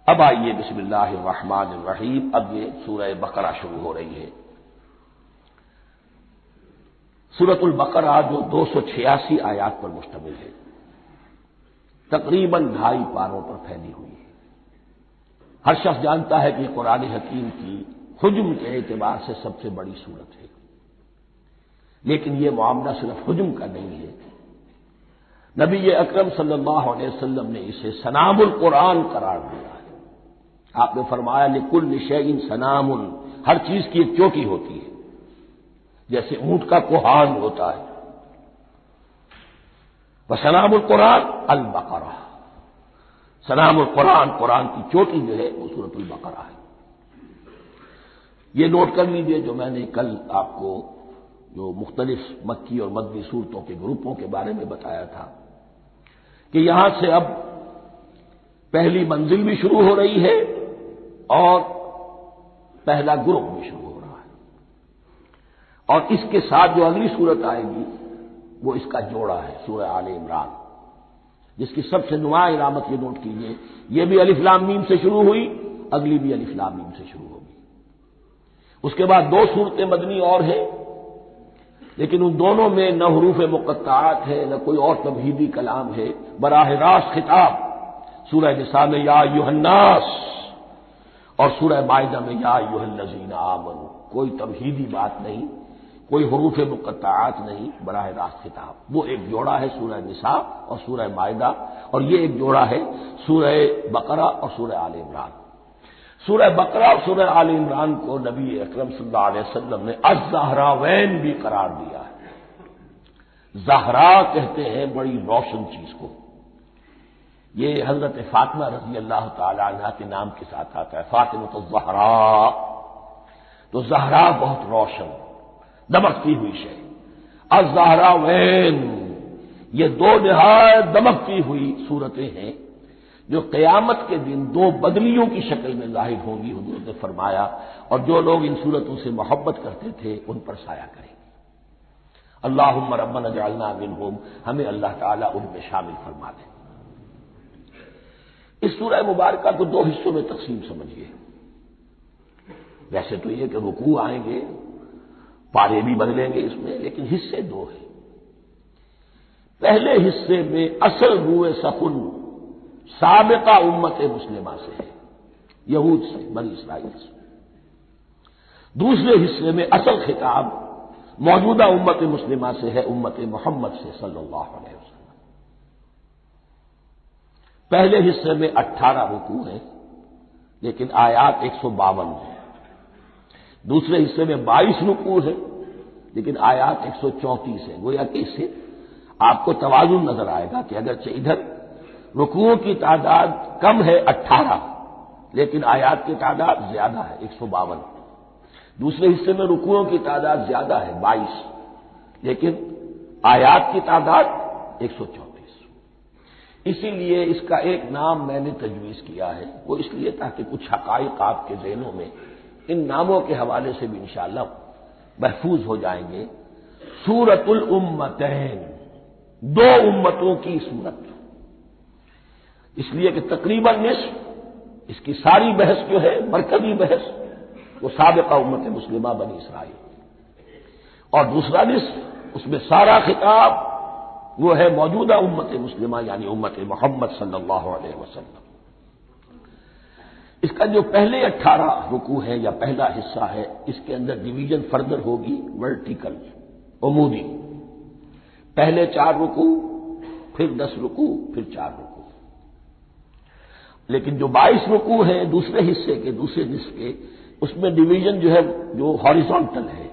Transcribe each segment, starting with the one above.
اب آئیے بسم اللہ الرحمن الرحیم، اب یہ سورہ بقرہ شروع ہو رہی ہے۔ سورۃ البقرہ جو 286 آیات پر مشتمل ہے، تقریباً 2.5 پاروں پر پھیلی ہوئی ہے۔ ہر شخص جانتا ہے کہ قرآن حکیم کی حجم کے اعتبار سے سب سے بڑی سورت ہے، لیکن یہ معاملہ صرف حجم کا نہیں ہے۔ نبی اکرم صلی اللہ علیہ وسلم نے اسے سنام القرآن قرار دیا ہے۔ آپ نے فرمایا لکل شیء سنام، ہر چیز کی ایک چوٹی ہوتی ہے، جیسے اونٹ کا کوہان ہوتا ہے۔ وسنام القرآن البقرہ، سنام القرآن، قرآن کی چوٹی جو ہے وہ سورۃ البقرہ ہے۔ یہ نوٹ کر لیجئے جو میں نے کل آپ کو جو مختلف مکی اور مدنی صورتوں کے گروپوں کے بارے میں بتایا تھا کہ یہاں سے اب پہلی منزل بھی شروع ہو رہی ہے اور پہلا گروپ بھی شروع ہو رہا ہے، اور اس کے ساتھ جو اگلی صورت آئے گی وہ اس کا جوڑا ہے، سورہ آل عمران، جس کی سب سے نمایاں علامت یہ نوٹ کیجیے، یہ بھی الف لام میم سے شروع ہوئی، اگلی بھی الف لام میم سے شروع ہوگی۔ اس کے بعد 2 صورتیں مدنی اور ہیں، لیکن ان دونوں میں نہ حروف مقطعات ہے نہ کوئی اور تمہیدی کلام ہے، براہ راست خطاب سورہ نساء میں یا ایھا الناس اور سورہ مائدہ میں یا ایھا الذین آمنوا، کوئی تمہیدی بات نہیں، کوئی حروف مقطعات نہیں، براہ راست خطاب۔ وہ ایک جوڑا ہے سورہ نساء اور سورہ مائدہ، اور یہ ایک جوڑا ہے سورہ بقرہ اور سورہ آل عمران۔ سورہ بقرہ اور سورہ آل عمران کو نبی اکرم صلی اللہ علیہ وسلم نے الزہراوین بھی قرار دیا ہے۔ زہرا کہتے ہیں بڑی روشن چیز کو، یہ حضرت فاطمہ رضی اللہ تعالی عنہا کے نام کے ساتھ آتا ہے، فاطمۃ الزہراء، تو زہرا بہت روشن دمکتی ہوئی شے۔ الزہراوین، یہ 2 نہایت دمکتی ہوئی صورتیں ہیں جو قیامت کے دن 2 بدلیوں کی شکل میں ظاہر ہوں گی، حضور نے فرمایا، اور جو لوگ ان صورتوں سے محبت کرتے تھے ان پر سایہ کریں گے۔ اللہم ربنا اجعلنا منہم، ہمیں اللہ تعالیٰ ان میں شامل فرما دے۔ اس سورہ مبارکہ کو 2 حصوں میں تقسیم سمجھیے۔ ویسے تو یہ کہ رکوع آئیں گے، پارے بھی بدلیں گے اس میں، لیکن حصے 2 ہیں۔ پہلے حصے میں اصل روئے سخن سابقہ امت مسلمہ سے ہے، یہود سے، بنی اسرائیل سے۔ دوسرے حصے میں اصل خطاب موجودہ امت مسلمہ سے ہے، امت محمد سے صلی اللہ علیہ وسلم۔ پہلے حصے میں 18 رکوع ہیں، لیکن آیات 152 ہیں۔ دوسرے حصے میں 22 رکوع ہیں، لیکن آیات 134 ہیں۔ گویا کہ اس سے آپ کو توازن نظر آئے گا کہ اگرچہ ادھر رکوعوں کی تعداد کم ہے 18، لیکن آیات کی تعداد زیادہ ہے 152۔ دوسرے حصے میں رکوعوں کی تعداد زیادہ ہے 22، لیکن آیات کی تعداد 134۔ اسی لیے اس کا ایک نام میں نے تجویز کیا ہے، وہ اس لیے تاکہ کچھ حقائق آپ کے ذہنوں میں ان ناموں کے حوالے سے بھی انشاءاللہ محفوظ ہو جائیں گے۔ سورۃ الامتین، 2 امتوں کی سورت، اس لیے کہ تقریباً نصف اس کی ساری بحث جو ہے، مرکزی بحث، وہ سابقہ امت مسلمہ بنی اسرائیل، اور دوسرا نصف اس میں سارا خطاب وہ ہے موجودہ امت مسلمہ یعنی امت محمد صلی اللہ علیہ وسلم۔ اس کا جو پہلے 18 رکوع ہے یا پہلا حصہ ہے، اس کے اندر ڈویژن فردر ہوگی ورٹیکل، عمودی۔ پہلے 4 رکوع، پھر 10 رکوع، پھر 4 رکوع۔ لیکن جو 22 رکوع ہیں دوسرے حصے کے، دوسرے نصف کے، اس میں ڈویژن جو ہے جو ہاریزونٹل ہے،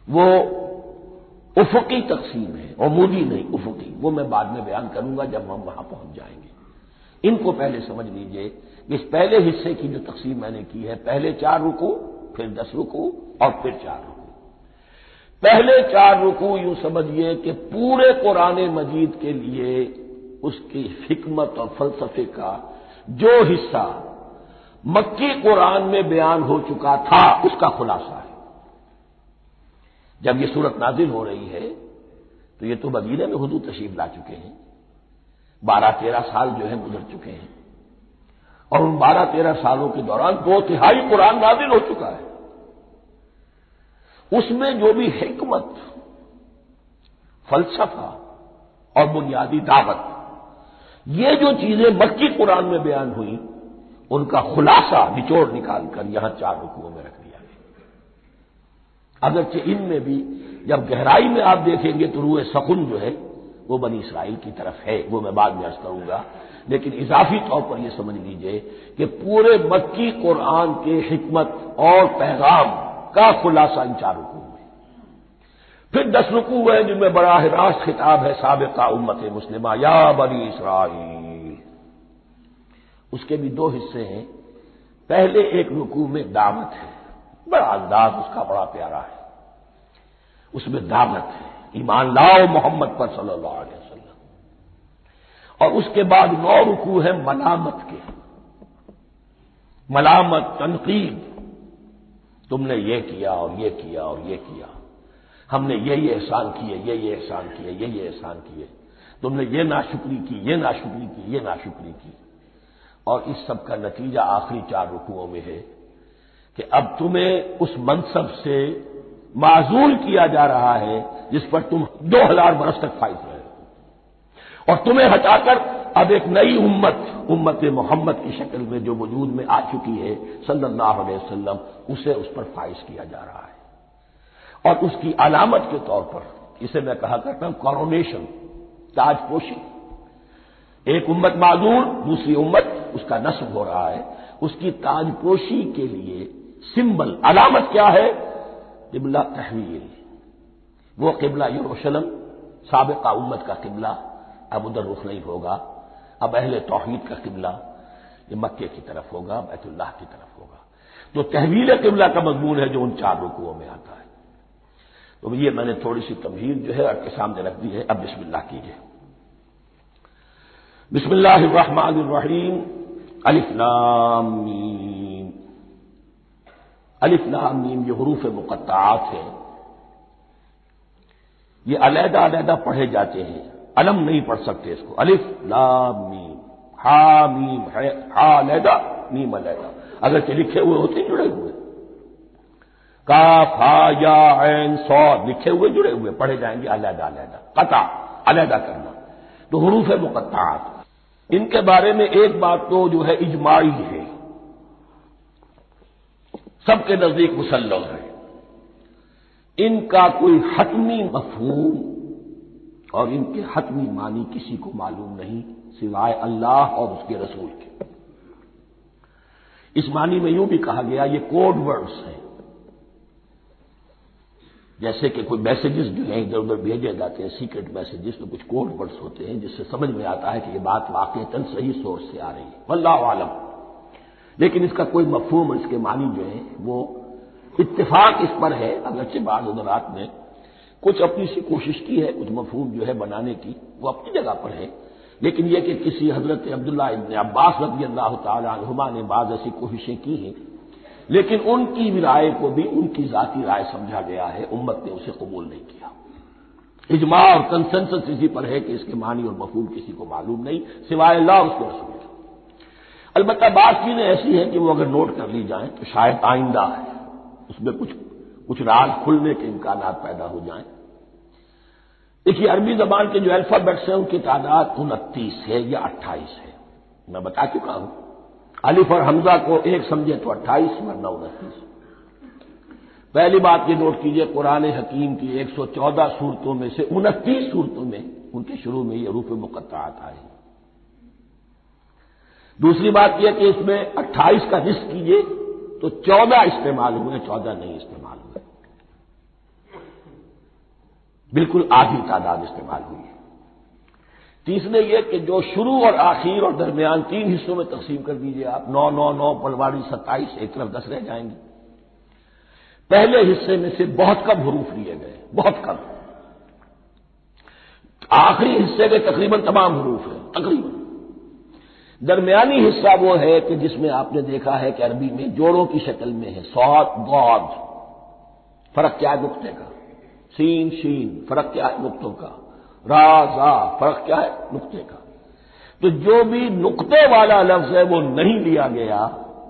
وہ افقی تقسیم ہے، عمودی نہیں، افقی۔ وہ میں بعد میں بیان کروں گا جب ہم وہاں پہنچ جائیں گے۔ ان کو پہلے سمجھ لیجئے کہ اس پہلے حصے کی جو تقسیم میں نے کی ہے، پہلے 4 رکوع، پھر 10 رکوع اور پھر 4 رکوع۔ پہلے 4 رکوع یوں سمجھیے کہ پورے قرآن مجید کے لیے اس کی حکمت اور فلسفے کا جو حصہ مکی قرآن میں بیان ہو چکا تھا اس کا خلاصہ ہے۔ جب یہ سورت نازل ہو رہی ہے تو یہ تو مدینہ میں حضور تشریف لا چکے ہیں، 12-13 سال جو ہے گزر چکے ہیں، اور ان 12-13 سالوں کے دوران 2/3 قرآن نازل ہو چکا ہے۔ اس میں جو بھی حکمت، فلسفہ اور بنیادی دعوت، یہ جو چیزیں مکی قرآن میں بیان ہوئی، ان کا خلاصہ نچوڑ نکال کر یہاں 4 رکوعوں میں رکھ دیا گیا۔ اگرچہ ان میں بھی جب گہرائی میں آپ دیکھیں گے تو روح سخن جو ہے وہ بنی اسرائیل کی طرف ہے، وہ میں بعد میں عرض کروں گا، لیکن اضافی طور پر یہ سمجھ لیجئے کہ پورے مکی قرآن کے حکمت اور پیغام کا خلاصہ ان 4 رکوعوں میں۔ پھر 10 رکوع ہیں جن میں براہ راست خطاب ہے سابقہ امت مسلمہ، یا بنی اسرائیل۔ اس کے بھی 2 حصے ہیں۔ پہلے ایک رکوع میں دعوت ہے، بڑا انداز اس کا بڑا پیارا ہے، اس میں دعوت ہے، ایمان لاؤ محمد پر صلی اللہ علیہ وسلم۔ اور اس کے بعد 9 رکوع ہیں ملامت کے، ملامت، تنقید، تم نے یہ کیا اور یہ کیا اور یہ کیا، ہم نے یہ احسان کیے، یہ احسان کیے، یہ احسان کیے، تم نے یہ ناشکری کی، یہ ناشکری کی، یہ ناشکری کی۔ اور اس سب کا نتیجہ آخری 4 رکوعوں میں ہے کہ اب تمہیں اس منصب سے معزول کیا جا رہا ہے جس پر تم 2000 برس تک فائز رہے، اور تمہیں ہٹا کر اب ایک نئی امت محمد کی شکل میں جو وجود میں آ چکی ہے صلی اللہ علیہ وسلم، اسے اس پر فائز کیا جا رہا ہے۔ اور اس کی علامت کے طور پر اسے میں کہا کرتا ہوں کورونیشن، تاج پوشی۔ ایک امت معذور، دوسری امت اس کا نصب ہو رہا ہے، اس کی تاج پوشی کے لیے سمبل، علامت کیا ہے؟ قبلہ تحویل۔ وہ قبلہ یروشلم سابقہ امت کا قبلہ اب ادھر رخ نہیں ہوگا، اب اہل توحید کا قبلہ یہ مکے کی طرف ہوگا، بیت اللہ کی طرف ہوگا۔ تو تحویل قبلہ کا مضمون ہے جو ان 4 رکوعوں میں آتا ہے۔ تو یہ میں نے تھوڑی سی تمہید جو ہے آپ کے سامنے رکھ دی ہے۔ اب بسم اللہ کیجیے۔ بسم اللہ الرحمن الرحیم، الف لام میم۔ الف لام میم یہ حروف مقطعات ہیں، یہ علیحدہ علیحدہ پڑھے جاتے ہیں، علم نہیں پڑھ سکتے اس کو۔ الف لام میم، ہا میم ہے، ہا علیحدہ میم علیحدہ، اگرچہ لکھے ہوئے ہوتے جڑے ہوئے، کاف ہا یا عین صاد لکھے ہوئے جڑے ہوئے، پڑھے جائیں گے علیحدہ علیحدہ، قطع علیحدہ کرنا۔ تو حروف مقطعات، ان کے بارے میں ایک بات تو جو ہے اجماعی ہے، سب کے نزدیک مسلم ہے، ان کا کوئی حتمی مفہوم اور ان کے حتمی معنی کسی کو معلوم نہیں سوائے اللہ اور اس کے رسول کے۔ اس معنی میں یوں بھی کہا گیا یہ کوڈ ورڈز ہیں، جیسے کہ کوئی میسیجز جو ہیں ادھر ادھر بھیجے جاتے ہیں، سیکرٹ میسیجز، تو کچھ کوڈ ورڈز ہوتے ہیں جس سے سمجھ میں آتا ہے کہ یہ بات واقعتاً صحیح سورس سے آ رہی ہے، واللہ عالم۔ لیکن اس کا کوئی مفہوم اور اس کے معنی جو ہے وہ اتفاق اس پر ہے، اگرچہ بعض حضرات نے کچھ اپنی سی کوشش کی ہے، کچھ مفہوم جو ہے بنانے کی، وہ اپنی جگہ پر ہے، لیکن یہ کہ کسی حضرت عبداللہ ابن عباس رضی اللہ تعالی عنہما نے بعض ایسی کوششیں کی ہیں، لیکن ان کی رائے کو بھی ان کی ذاتی رائے سمجھا گیا ہے، امت نے اسے قبول نہیں کیا۔ اجماع اور کنسنسس اسی پر ہے کہ اس کے معنی اور مفہوم کسی کو معلوم نہیں سوائے اللہ اور اس کے رسول کے۔ البتہ بعض چیزیں ایسی ہیں کہ وہ اگر نوٹ کر لی جائیں تو شاید آئندہ ہے اس میں کچھ راز کھلنے کے امکانات پیدا ہو جائیں۔ دیکھیے عربی زبان کے جو الفابیٹس ہیں ان کی تعداد 29 ہے یا 28 ہے، میں بتا چکا ہوں۔ الف اور حمزہ کو ایک سمجھے تو 28 ورنہ 29۔ پہلی بات یہ نوٹ کیجئے، قرآن حکیم کی 114 سورتوں میں سے 29 سورتوں میں ان کے شروع میں یہ حروف مقطعات آئے۔ دوسری بات یہ کہ اس میں 28 کا نصف کیجئے تو 14 استعمال ہوئے، 14 نہیں استعمال ہوئے، بالکل آدھی تعداد استعمال ہوئی ہے۔ تیسرے یہ کہ جو شروع اور آخر اور درمیان 3 حصوں میں تقسیم کر دیجئے آپ، 9 9 9 پلواڑی 27، ایک طرف 10 رہ جائیں گے۔ پہلے حصے میں سے بہت کم حروف لیے گئے، بہت کم۔ آخری حصے میں تقریباً تمام حروف ہیں، تقریباً۔ درمیانی حصہ وہ ہے کہ جس میں آپ نے دیکھا ہے کہ عربی میں جوڑوں کی شکل میں ہے، صاد ضاد، فرق کیا ہے نقطے کا، سین شین فرق کیا ہے نقطوں کا، را زا فرق کیا ہے نقطے کا۔ تو جو بھی نقطے والا لفظ ہے وہ نہیں لیا گیا،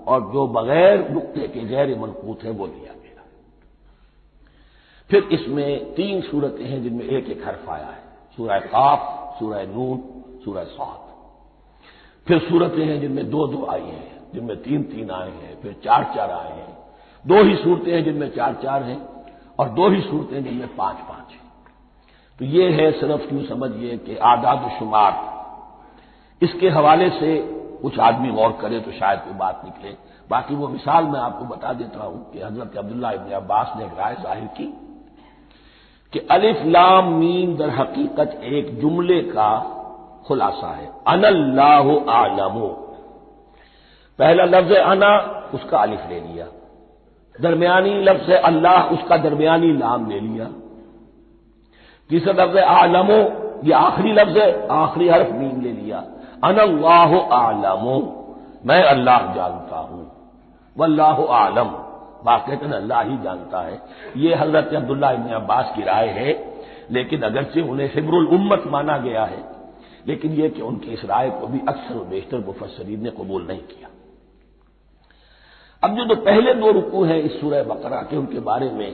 اور جو بغیر نقطے کے غیر منقوط ہے وہ لیا گیا۔ پھر اس میں 3 صورتیں ہیں جن میں ایک ایک حرف آیا ہے، سورہ قاف، سورہ نون، سورہ صاد۔ پھر صورتیں ہیں جن میں 2 آئی ہیں، جن میں 3 آئے ہیں، پھر 4 آئے ہیں۔ 2 ہی صورتیں ہیں جن میں 4 ہیں، اور 2 ہی صورتیں جن میں 5 ہیں۔ تو یہ ہے صرف یوں سمجھیے کہ اعداد و شمار۔ اس کے حوالے سے کچھ آدمی غور کرے تو شاید کوئی بات نکلے۔ باقی وہ مثال میں آپ کو بتا دیتا ہوں کہ حضرت عبداللہ ابن عباس نے ایک رائے ظاہر کی کہ الف لام میم در حقیقت ایک جملے کا خلاصہ ہے۔ انا اللہ اعلم، پہلا لفظ انا، اس کا الف لے لیا، درمیانی لفظ اللہ، اس کا درمیانی لام لے لیا، تیسرا لفظ اعلم، یہ آخری لفظ ہے، آخری حرف میم لے لیا، انا اللہ اعلم، میں اللہ جانتا ہوں، واللہ اعلم، واقعتاً اللہ ہی جانتا ہے۔ یہ حضرت عبداللہ ابن عباس کی رائے ہے، لیکن اگرچہ انہیں حبر الامت مانا گیا ہے، لیکن یہ کہ ان کی اس رائے کو بھی اکثر و بیشتر مفسرین نے قبول نہیں کیا۔ اب جو پہلے 2 رکوع ہیں اس سورہ بقرہ کے، ان کے بارے میں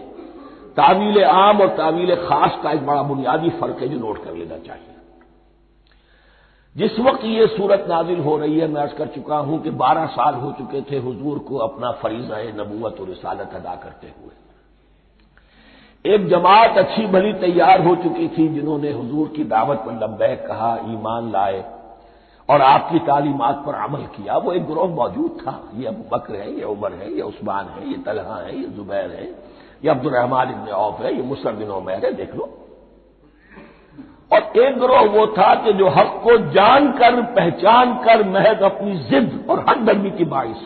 تعویل عام اور تعویل خاص کا ایک بڑا بنیادی فرق ہے جو نوٹ کر لینا چاہیے۔ جس وقت یہ صورت نازل ہو رہی ہے، میں عرض کر چکا ہوں کہ 12 سال ہو چکے تھے حضور کو اپنا فریضہ نبوت اور رسالت ادا کرتے ہوئے۔ ایک جماعت اچھی بھلی تیار ہو چکی تھی جنہوں نے حضور کی دعوت پر لبیک کہا، ایمان لائے اور آپ کی تعلیمات پر عمل کیا۔ وہ ایک گروہ موجود تھا، یہ ابو بکر ہے، یہ عمر ہے، یہ عثمان ہے، یہ طلحہ ہے، یہ زبیر ہے، یہ عبد الرحمن ابن عوف ہے، یہ مصعب بن عمیر ہے، دیکھ لو۔ اور ایک گروہ وہ تھا کہ جو حق کو جان کر پہچان کر محض اپنی ضد اور حق درمی کی باعث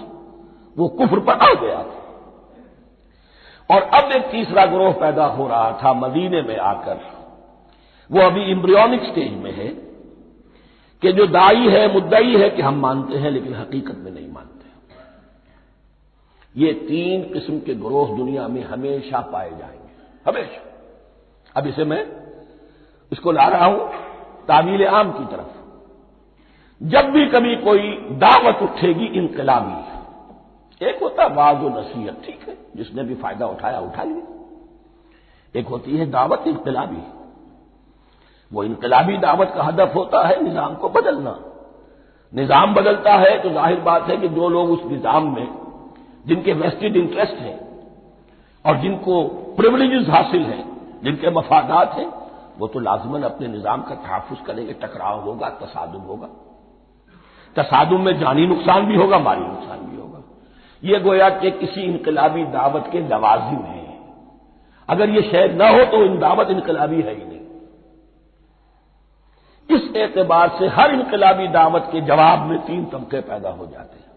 وہ کفر پر آ گیا تھا۔ اور اب ایک تیسرا گروہ پیدا ہو رہا تھا مدینے میں آ کر، وہ ابھی ایمبریونک سٹیج میں ہے، کہ جو داعی ہے، مدعی ہے کہ ہم مانتے ہیں لیکن حقیقت میں نہیں مانتے۔ یہ 3 قسم کے گروہ دنیا میں ہمیشہ پائے جائیں گے، ہمیشہ۔ اب اسے میں اس کو لا رہا ہوں تعویل عام کی طرف۔ جب بھی کبھی کوئی دعوت اٹھے گی انقلابی، ایک ہوتا ہے وعظ و نصیحت، ٹھیک ہے، جس نے بھی فائدہ اٹھایا اٹھائیے۔ ایک ہوتی ہے دعوت انقلابی، وہ انقلابی دعوت کا ہدف ہوتا ہے نظام کو بدلنا۔ نظام بدلتا ہے تو ظاہر بات ہے کہ جو لوگ اس نظام میں جن کے ویسٹڈ انٹرسٹ ہیں اور جن کو پریولیجز حاصل ہیں، جن کے مفادات ہیں، وہ تو لازماً اپنے نظام کا تحفظ کریں گے۔ ٹکراؤ ہوگا، تصادم ہوگا، تصادم میں جانی نقصان بھی ہوگا، مالی نقصان بھی ہوگا۔ یہ گویا کہ کسی انقلابی دعوت کے لوازم ہیں۔ اگر یہ شے نہ ہو تو ان دعوت انقلابی ہے ہی نہیں۔ اس اعتبار سے ہر انقلابی دعوت کے جواب میں 3 طبقے پیدا ہو جاتے ہیں۔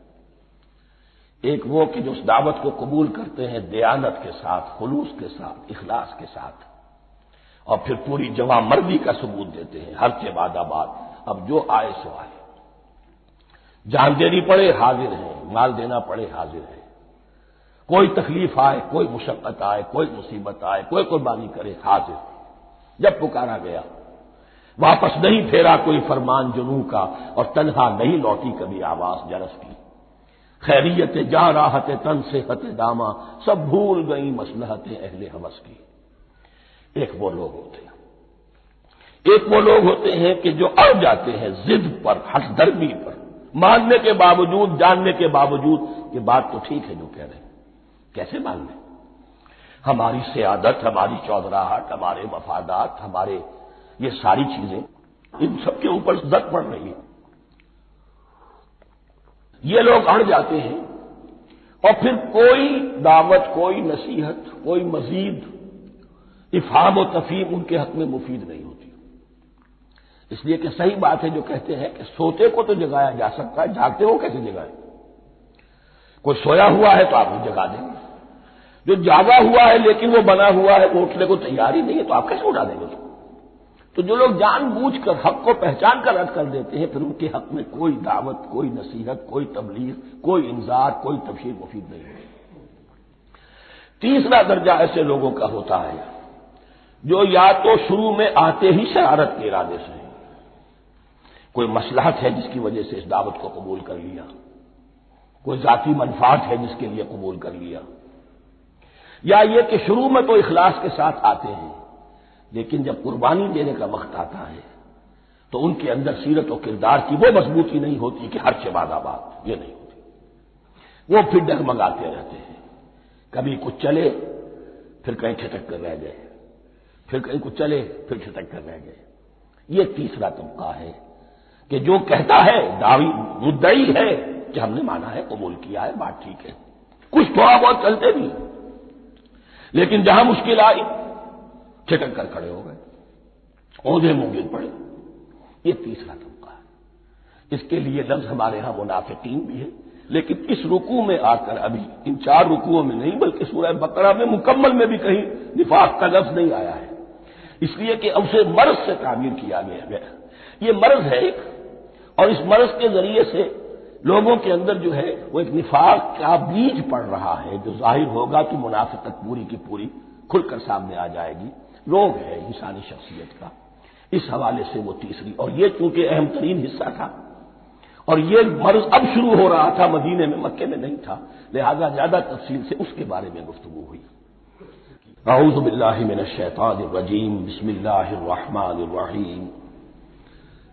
ایک وہ کہ جو اس دعوت کو قبول کرتے ہیں دیانت کے ساتھ، خلوص کے ساتھ، اخلاص کے ساتھ، اور پھر پوری جواں مردی کا ثبوت دیتے ہیں، ہر کے بعد آباد، اب جو آئے سو آئے، جان دینی پڑے حاضر ہیں، مال دینا پڑے حاضر ہیں، کوئی تکلیف آئے، کوئی مشقت آئے، کوئی مصیبت آئے، کوئی قربانی کرے، حاضر۔ جب پکارا گیا واپس نہیں پھیرا کوئی فرمان جنوں کا، اور تنہا نہیں لوٹی کبھی آواز جرس کی۔ خیریت جا راحت تن صحت داما، سب بھول گئی مصلحت اہل ہوس کی۔ ایک وہ لوگ ہوتے ہیں کہ جو اڑ جاتے ہیں ضد پر، حق درمی پر، ماننے کے باوجود، جاننے کے باوجود یہ بات تو ٹھیک ہے جو کہہ رہے ہیں، کیسے مان لیں؟ ہماری سیادت، ہماری چودراہٹ، ہمارے مفادات، ہمارے یہ ساری چیزیں ان سب کے اوپر زد پڑ رہی ہے۔ یہ لوگ اڑ جاتے ہیں اور پھر کوئی دعوت، کوئی نصیحت، کوئی مزید افہام و تفہیم ان کے حق میں مفید نہیں ہوتی۔ اس لیے کہ صحیح بات ہے جو کہتے ہیں کہ سوتے کو تو جگایا جا سکتا ہے، جاگتے ہو کیسے جگائیں؟ کوئی سویا ہوا ہے تو آپ وہ جگا دیں گے، جو جاگا ہوا ہے لیکن وہ بنا ہوا ہے، وہ اٹھنے کو تیار ہی نہیں ہے، تو آپ کیسے اٹھا دیں گے اس کو؟ تو جو لوگ جان بوجھ کر حق کو پہچان کر رد کر دیتے ہیں، پھر ان کے حق میں کوئی دعوت، کوئی نصیحت، کوئی تبلیغ، کوئی انذار، کوئی تبشیر مفید نہیں ہوتی۔ تیسرا درجہ ایسے لوگوں کا ہوتا ہے جو یا تو شروع میں آتے ہی شرارت کے ارادے سے ہیں، کوئی مصلحت ہے جس کی وجہ سے اس دعوت کو قبول کر لیا، کوئی ذاتی منفعت ہے جس کے لیے قبول کر لیا، یا یہ کہ شروع میں تو اخلاص کے ساتھ آتے ہیں لیکن جب قربانی دینے کا وقت آتا ہے تو ان کے اندر سیرت و کردار کی وہ مضبوطی نہیں ہوتی کہ ہر شباد آباد، یہ نہیں ہوتی، وہ پھر ڈگمگاتے رہتے ہیں، کبھی کچھ چلے پھر کہیں چھٹک کر رہ گئے، پھر کہیں کچھ چلے پھر چھٹک کر رہ گئے۔ یہ تیسرا طبقہ ہے کہ جو کہتا ہے دعوی مدعی ہے کہ ہم نے مانا ہے، قبول کیا ہے، بات ٹھیک ہے، کچھ تھوڑا بہت چلتے بھی، لیکن جہاں مشکل آئی چھٹک کر کھڑے ہو گئے، عہدے منہ گر پڑے۔ یہ تیسرا طبقہ ہے۔ اس کے لیے لفظ ہمارے ہاں منافقین بھی ہے، لیکن اس رکوع میں آ کر ابھی ان 4 رکوعوں میں نہیں بلکہ سورہ بقرہ میں مکمل میں بھی کہیں نفاق کا لفظ نہیں آیا ہے، اس لیے کہ اسے مرض سے تعبیر کیا گیا ہے۔ یہ مرض ہے ایک، اور اس مرض کے ذریعے سے لوگوں کے اندر جو ہے وہ ایک نفاق کا بیج پڑ رہا ہے جو ظاہر ہوگا کہ منافقت پوری کی پوری کھل کر سامنے آ جائے گی۔ روگ ہے انسانی شخصیت کا، اس حوالے سے وہ تیسری، اور یہ چونکہ اہم ترین حصہ تھا اور یہ مرض اب شروع ہو رہا تھا، مدینے میں، مکے میں نہیں تھا، لہذا زیادہ تفصیل سے اس کے بارے میں گفتگو ہوئی۔ اعوذ باللہ من الشیطان الرجیم، بسم اللہ الرحمن الرحیم،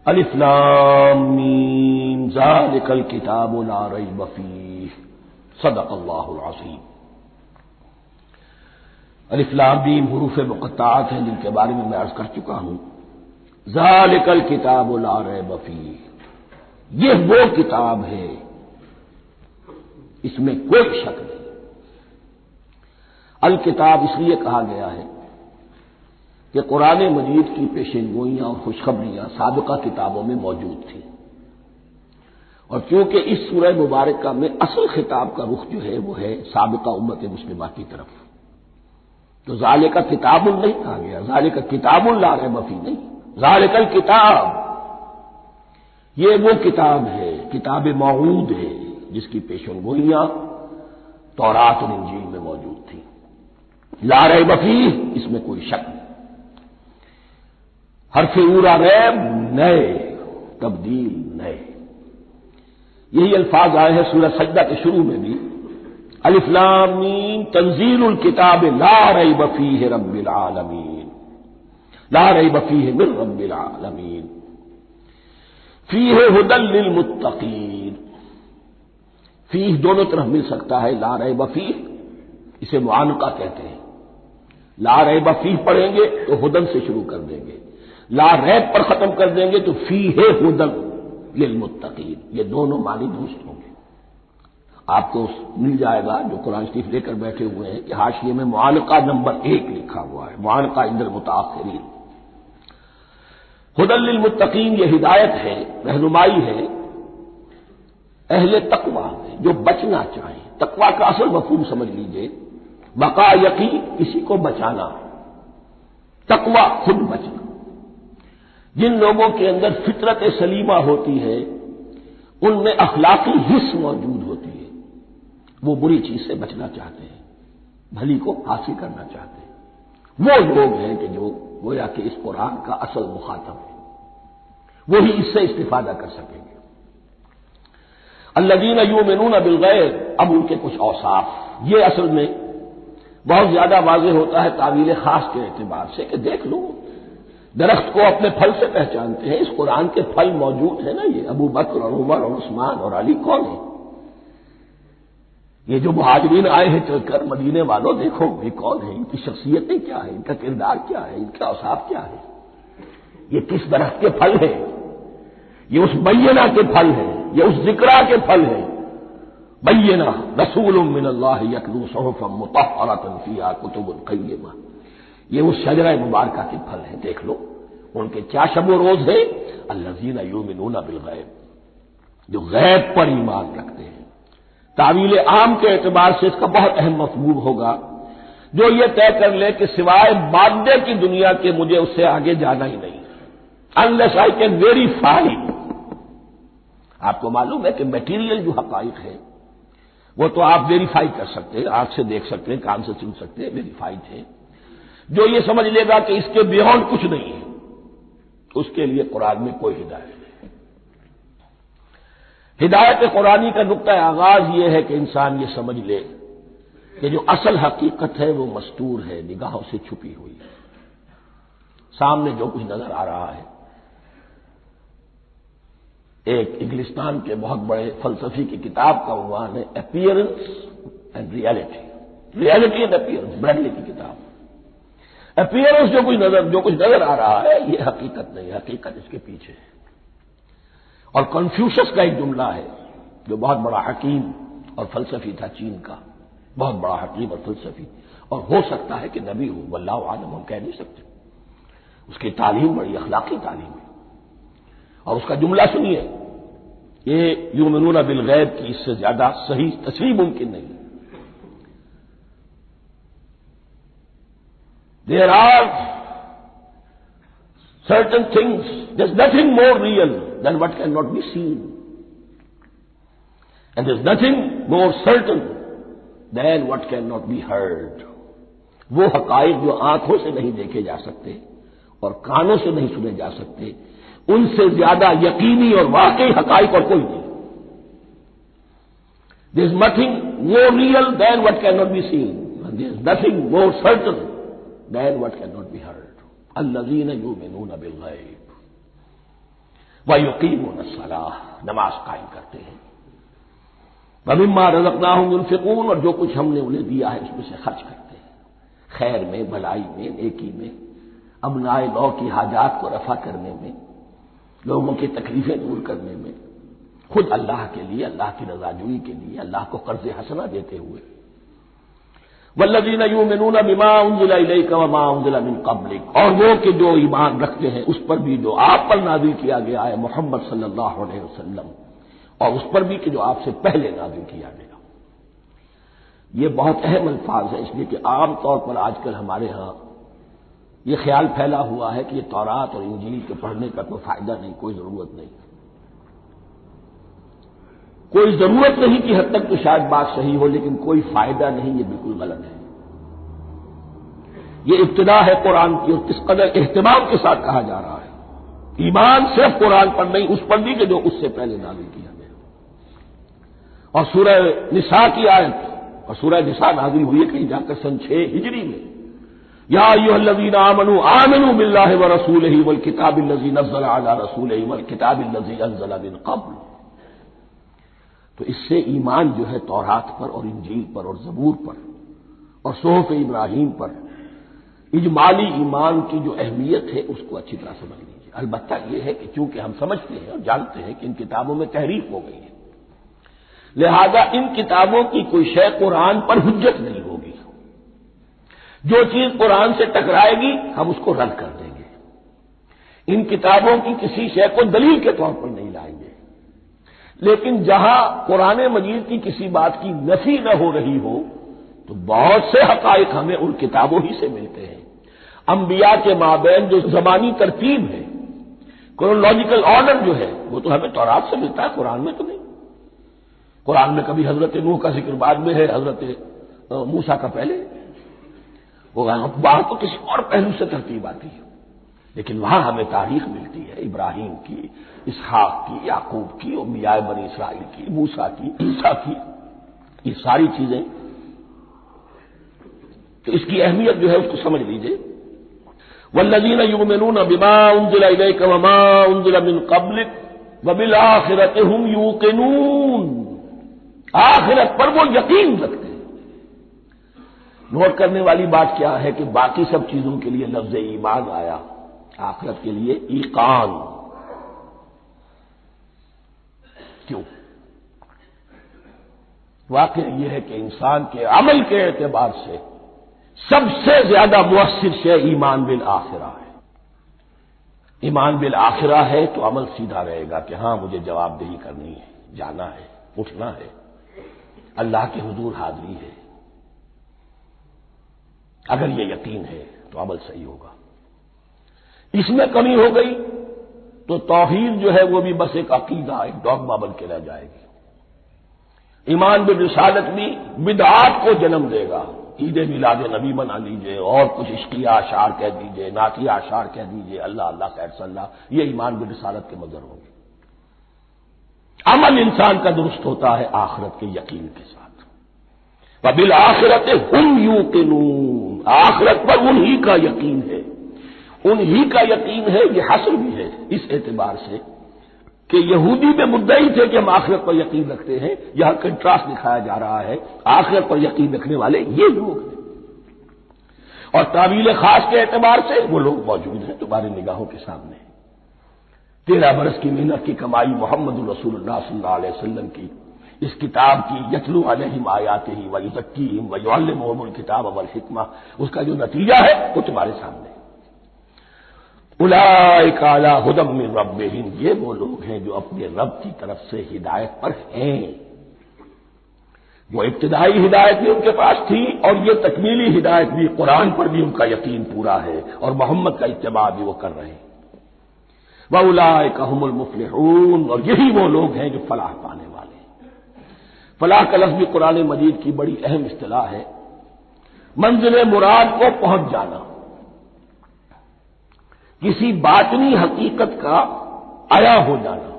الف لام میم ذالک الکتاب لا ریب فیہ، صدق اللہ العظیم۔ الف لام میم حروف مقطعات ہیں جن کے بارے میں عرض کر چکا ہوں۔ ذالک الکتاب لا ریب فیہ، یہ وہ کتاب ہے اس میں کوئی شک نہیں۔ الکتاب اس لیے کہا گیا ہے کہ قرآن مجید کی پیشنگوئیاں اور خوشخبریاں سابقہ کتابوں میں موجود تھیں، اور چونکہ اس سورہ مبارکہ میں اصل خطاب کا رخ جو ہے وہ ہے سابقہ امت مسلمہ کی طرف، تو ذالک کتاب نہیں کہا گیا، ذالک کتاب لا ریب فیہ نہیں، ذالک الکتاب یہ وہ کتاب ہے، کتاب موعود ہے جس کی پیشنگوئیاں تورات اور انجیل میں موجود تھیں۔ لا ریب فیہ، اس میں کوئی شک نہیں۔ حرف اورا ریب، نئے، تبدیل، نئے، یہی الفاظ آئے ہیں سورہ سجدہ کے شروع میں بھی، الف لام میم تنزیل الکتاب لا ریب فیہ رب العالمین، لا ریب فیہ من رب العالمین، فیہ ھدی للمتقین۔ فیہ دونوں طرف مل سکتا ہے، لا ریب فیہ اسے معانقہ کہتے ہیں، لا ریب فیہ پڑھیں گے تو ھدی سے شروع کر دیں گے، لا ریب پر ختم کر دیں گے تو فیہ ھدی للمتقین، یہ دونوں معنی درست ہوں گے۔ آپ کو مل جائے گا جو قرآن شریف لے کر بیٹھے ہوئے ہیں کہ حاشیے میں معانقہ نمبر 1 لکھا ہوا ہے، معانقہ عند المتاخرین۔ ھدی للمتقین یہ ہدایت ہے، رہنمائی ہے اہل تقویٰ میں جو بچنا چاہیں۔ تقویٰ کا اصل مفہوم سمجھ لیجئے، بقا یقین، کسی کو بچانا، تقویٰ خود بچنا۔ جن لوگوں کے اندر فطرت سلیمہ ہوتی ہے ان میں اخلاقی حس موجود ہوتی ہے، وہ بری چیز سے بچنا چاہتے ہیں، بھلی کو حاصل کرنا چاہتے ہیں، وہ لوگ ہیں کہ جو گویا کہ اس قرآن کا اصل مخاطب ہے، وہی اس سے استفادہ کر سکیں گے۔ الذین یؤمنون بالغیب، اب ان کے کچھ اوصاف، یہ اصل میں بہت زیادہ واضح ہوتا ہے تعویل خاص کے اعتبار سے کہ دیکھ لو درخت کو اپنے پھل سے پہچانتے ہیں، اس قرآن کے پھل موجود ہیں نا، یہ ابو بکر اور عمر اور عثمان اور علی کون ہیں؟ یہ جو مہاجرین آئے ہیں چل کر، مدینے والوں دیکھو یہ کون ہیں، ان کی شخصیتیں کیا ہیں، ان کا کردار کیا ہے، ان کا اوصاف کیا ہے، یہ کس درخت کے پھل ہیں، یہ اس بینہ کے پھل ہیں، یہ اس ذکرہ کے پھل ہیں۔ بینہ رسول من اللہ یتلو صحفا مطہرۃ فیہا کتب قیمہ، یہ اس شجرہ مبارکہ کے پھل ہیں، دیکھ لو ان کے کیا شب و روز ہے، الذین یؤمنون بالغیب، جو غیب پر ایمان رکھتے ہیں۔ تعویل عام کے اعتبار سے اس کا بہت اہم مفہوم ہوگا، جو یہ طے کر لے کہ سوائے مادے کی دنیا کے مجھے اس سے آگے جانا ہی نہیں، unless I can verify۔ آپ کو معلوم ہے کہ میٹیریل جو حقائق ہے وہ تو آپ ویریفائی کر سکتے ہیں، آنکھ سے دیکھ سکتے ہیں، کان سے سن سکتے ہیں، ویریفائڈ ہے۔ جو یہ سمجھ لے گا کہ اس کے بیونڈ کچھ نہیں ہے، اس کے لیے قرآن میں کوئی ہدایت نہیں۔ ہدایت قرآنی کا نقطہ آغاز یہ ہے کہ انسان یہ سمجھ لے کہ جو اصل حقیقت ہے وہ مستور ہے، نگاہوں سے چھپی ہوئی ہے، سامنے جو کچھ نظر آ رہا ہے۔ ایک انگلستان کے بہت بڑے فلسفی کی کتاب کا عنوان ہے appearance and reality, reality and appearance, Bradley کی کتاب۔ اپیئرنس جو کچھ نظر آ رہا ہے یہ حقیقت نہیں، حقیقت اس کے پیچھے ہے۔ اور کنفیوشس کا ایک جملہ ہے جو بہت بڑا حکیم اور فلسفی تھا، چین کا بہت بڑا حکیم اور فلسفی، اور ہو سکتا ہے کہ نبی ہو، واللہ عالم، ہم کہہ نہیں سکتے۔ اس کی تعلیم بڑی اخلاقی تعلیم ہے، اور اس کا جملہ سنیے، یہ یؤمنون بالغیب کی اس سے زیادہ صحیح تصریح ممکن نہیں۔ There are certain things, there's nothing more real than what cannot be seen. And there's nothing more certain than what cannot be heard. وہ حقائق جو آنکھوں سے نہیں دیکھے جا سکتے اور کانوں سے نہیں سنے جا سکتے، ان سے زیادہ یقینی اور واقعی حقائق اور کوئی نہیں۔ There's nothing more real than what cannot be seen. And there's nothing more certain than what cannot be heard. الذین یؤمنون بالغیب ویقیمون الصلاۃ، نماز قائم کرتے ہیں، ومما رزقناہم ينفقون، اور جو کچھ ہم نے انہیں دیا ہے اس میں سے خرچ کرتے ہیں، خیر میں، بھلائی میں، نیکی میں، ابنائے نو کی حاجات کو رفع کرنے میں، لوگوں کی تکلیفیں دور کرنے میں، خود اللہ کے لیے، اللہ کی رضا جوئی کے لیے، اللہ کو قرض حسنہ دیتے ہوئے۔ والذین یؤمنون بما انزل الیک وما انزل من قبلک، اور وہ کہ جو ایمان رکھتے ہیں اس پر بھی جو آپ پر نازل کیا گیا ہے محمد صلی اللہ علیہ وسلم، اور اس پر بھی کہ جو آپ سے پہلے نازل کیا گیا۔ یہ بہت اہم الفاظ ہیں، اس لیے کہ عام طور پر آج کل ہمارے ہاں یہ خیال پھیلا ہوا ہے کہ یہ تورات اور انجیل کے پڑھنے کا کوئی فائدہ نہیں، کوئی ضرورت نہیں، کوئی ضرورت نہیں کی حد تک تو شاید بات صحیح ہو، لیکن کوئی فائدہ نہیں، یہ بالکل غلط ہے۔ یہ ابتدا ہے قرآن کی، اور کس قدر اہتمام کے ساتھ کہا جا رہا ہے، ایمان صرف قرآن پر نہیں، اس پر بھی کہ جو اس سے پہلے نازل کیا گیا۔ اور سورہ نساء کی آیت، اور سورہ نساء نازل ہوئی ہے کہیں جا کر سن 6 ہجری میں، یا ایھا الذین آمنوا آمنوا باللہ ورسولہ والکتاب الذی نزل علی رسولہ والکتاب الذی انزل من قبل۔ تو اس سے ایمان جو ہے تورات پر اور انجیل پر اور زبور پر اور صحف ابراہیم پر، اجمالی ایمان کی جو اہمیت ہے اس کو اچھی طرح سمجھ لیجیے۔ البتہ یہ ہے کہ چونکہ ہم سمجھتے ہیں اور جانتے ہیں کہ ان کتابوں میں تحریف ہو گئی ہے، لہذا ان کتابوں کی کوئی شے قرآن پر حجت نہیں ہوگی، جو چیز قرآن سے ٹکرائے گی ہم اس کو رد کر دیں گے، ان کتابوں کی کسی شے کو دلیل کے طور پر نہیں لائیں گے۔ لیکن جہاں قرآن مجید کی کسی بات کی نفی نہ ہو رہی ہو تو بہت سے حقائق ہمیں ان کتابوں ہی سے ملتے ہیں۔ انبیاء کے مابین جو زمانی ترتیب ہے، کرونالوجیکل آرڈر جو ہے، وہ تو ہمیں تورات سے ملتا ہے، قرآن میں تو نہیں۔ قرآن میں کبھی حضرت نوح کا ذکر بعد میں ہے، حضرت موسیٰ کا پہلے، وہ وہاں تو کسی اور پہلو سے ترتیب آتی ہے، لیکن وہاں ہمیں تاریخ ملتی ہے ابراہیم کی، اسحاق کی، یعقوب کی، انبیاء بنی اسرائیل کی، موسیٰ کی، عیسیٰ کی، یہ ساری چیزیں۔ تو اس کی اہمیت جو ہے اس کو سمجھ لیجئے۔ والذین یؤمنون بما انزل الیک وما انزل من قبلک وبالآخرۃ هم یوقنون، آخرت پر وہ یقین رکھتے ہیں۔ نوٹ کرنے والی بات کیا ہے کہ باقی سب چیزوں کے لیے لفظ ایمان آیا، آخرت کے لیے ایقان کیوں؟ واقعہ یہ ہے کہ انسان کے عمل کے اعتبار سے سب سے زیادہ مؤثر شے ایمان بالآخرہ ہے۔ ایمان بالآخرہ ہے تو عمل سیدھا رہے گا کہ ہاں مجھے جواب دہی کرنی ہے، جانا ہے، اٹھنا ہے، اللہ کے حضور حاضری ہے۔ اگر یہ یقین ہے تو عمل صحیح ہوگا۔ اس میں کمی ہو گئی تو توحید جو ہے وہ بھی بس ایک عقیدہ، ایک ڈوگما بن کے رہ جائے گی۔ ایمان بالرسالت بھی بدعات کو جنم دے گا، عید میلاد نبی بنا لیجئے اور کچھ عشقیہ اشعار کہہ دیجئے، نعتیہ اشعار کہہ دیجئے، اللہ اللہ خیر صلی اللہ، یہ ایمان بالرسالت کے مظہر ہوں گے۔ عمل انسان کا درست ہوتا ہے آخرت کے یقین کے ساتھ۔ وبالآخرۃ ہم یوقنون، آخرت پر انہی کا یقین ہے، انہی کا یقین ہے۔ یہ حصر بھی ہے اس اعتبار سے کہ یہودی میں مدعی تھے کہ ہم آخرت پر یقین رکھتے ہیں، یہاں کنٹراسٹ دکھایا جا رہا ہے آخرت پر یقین رکھنے والے یہ لوگ ہیں، اور تعویل خاص کے اعتبار سے وہ لوگ موجود ہیں تمہاری نگاہوں کے سامنے۔ 13 برس کی محنت کی کمائی محمد رسول اللہ صلی اللہ علیہ وسلم کی اس کتاب کی، یتلو علیہم آیاتہ ویزکیہم ویعلمہم الکتاب والحکمہ، اس کا جو نتیجہ ہے وہ تمہارے سامنے۔ اولئک علی ھدی من ربہم، یہ وہ لوگ ہیں جو اپنے رب کی طرف سے ہدایت پر ہیں۔ وہ ابتدائی ہدایت بھی ان کے پاس تھی، اور یہ تکمیلی ہدایت بھی، قرآن پر بھی ان کا یقین پورا ہے، اور محمد کا اتباع بھی وہ کر رہے ہیں۔ وَأُولَٰئِكَ هُمُ الْمُفْلِحُونَ، اور یہی وہ لوگ ہیں جو فلاح پانے والے ہیں۔ فلاح کا لفظ بھی قرآن مجید کی بڑی اہم اصطلاح ہے، منزل مراد کو پہنچ جانا، کسی باطنی حقیقت کا عیا ہو جانا۔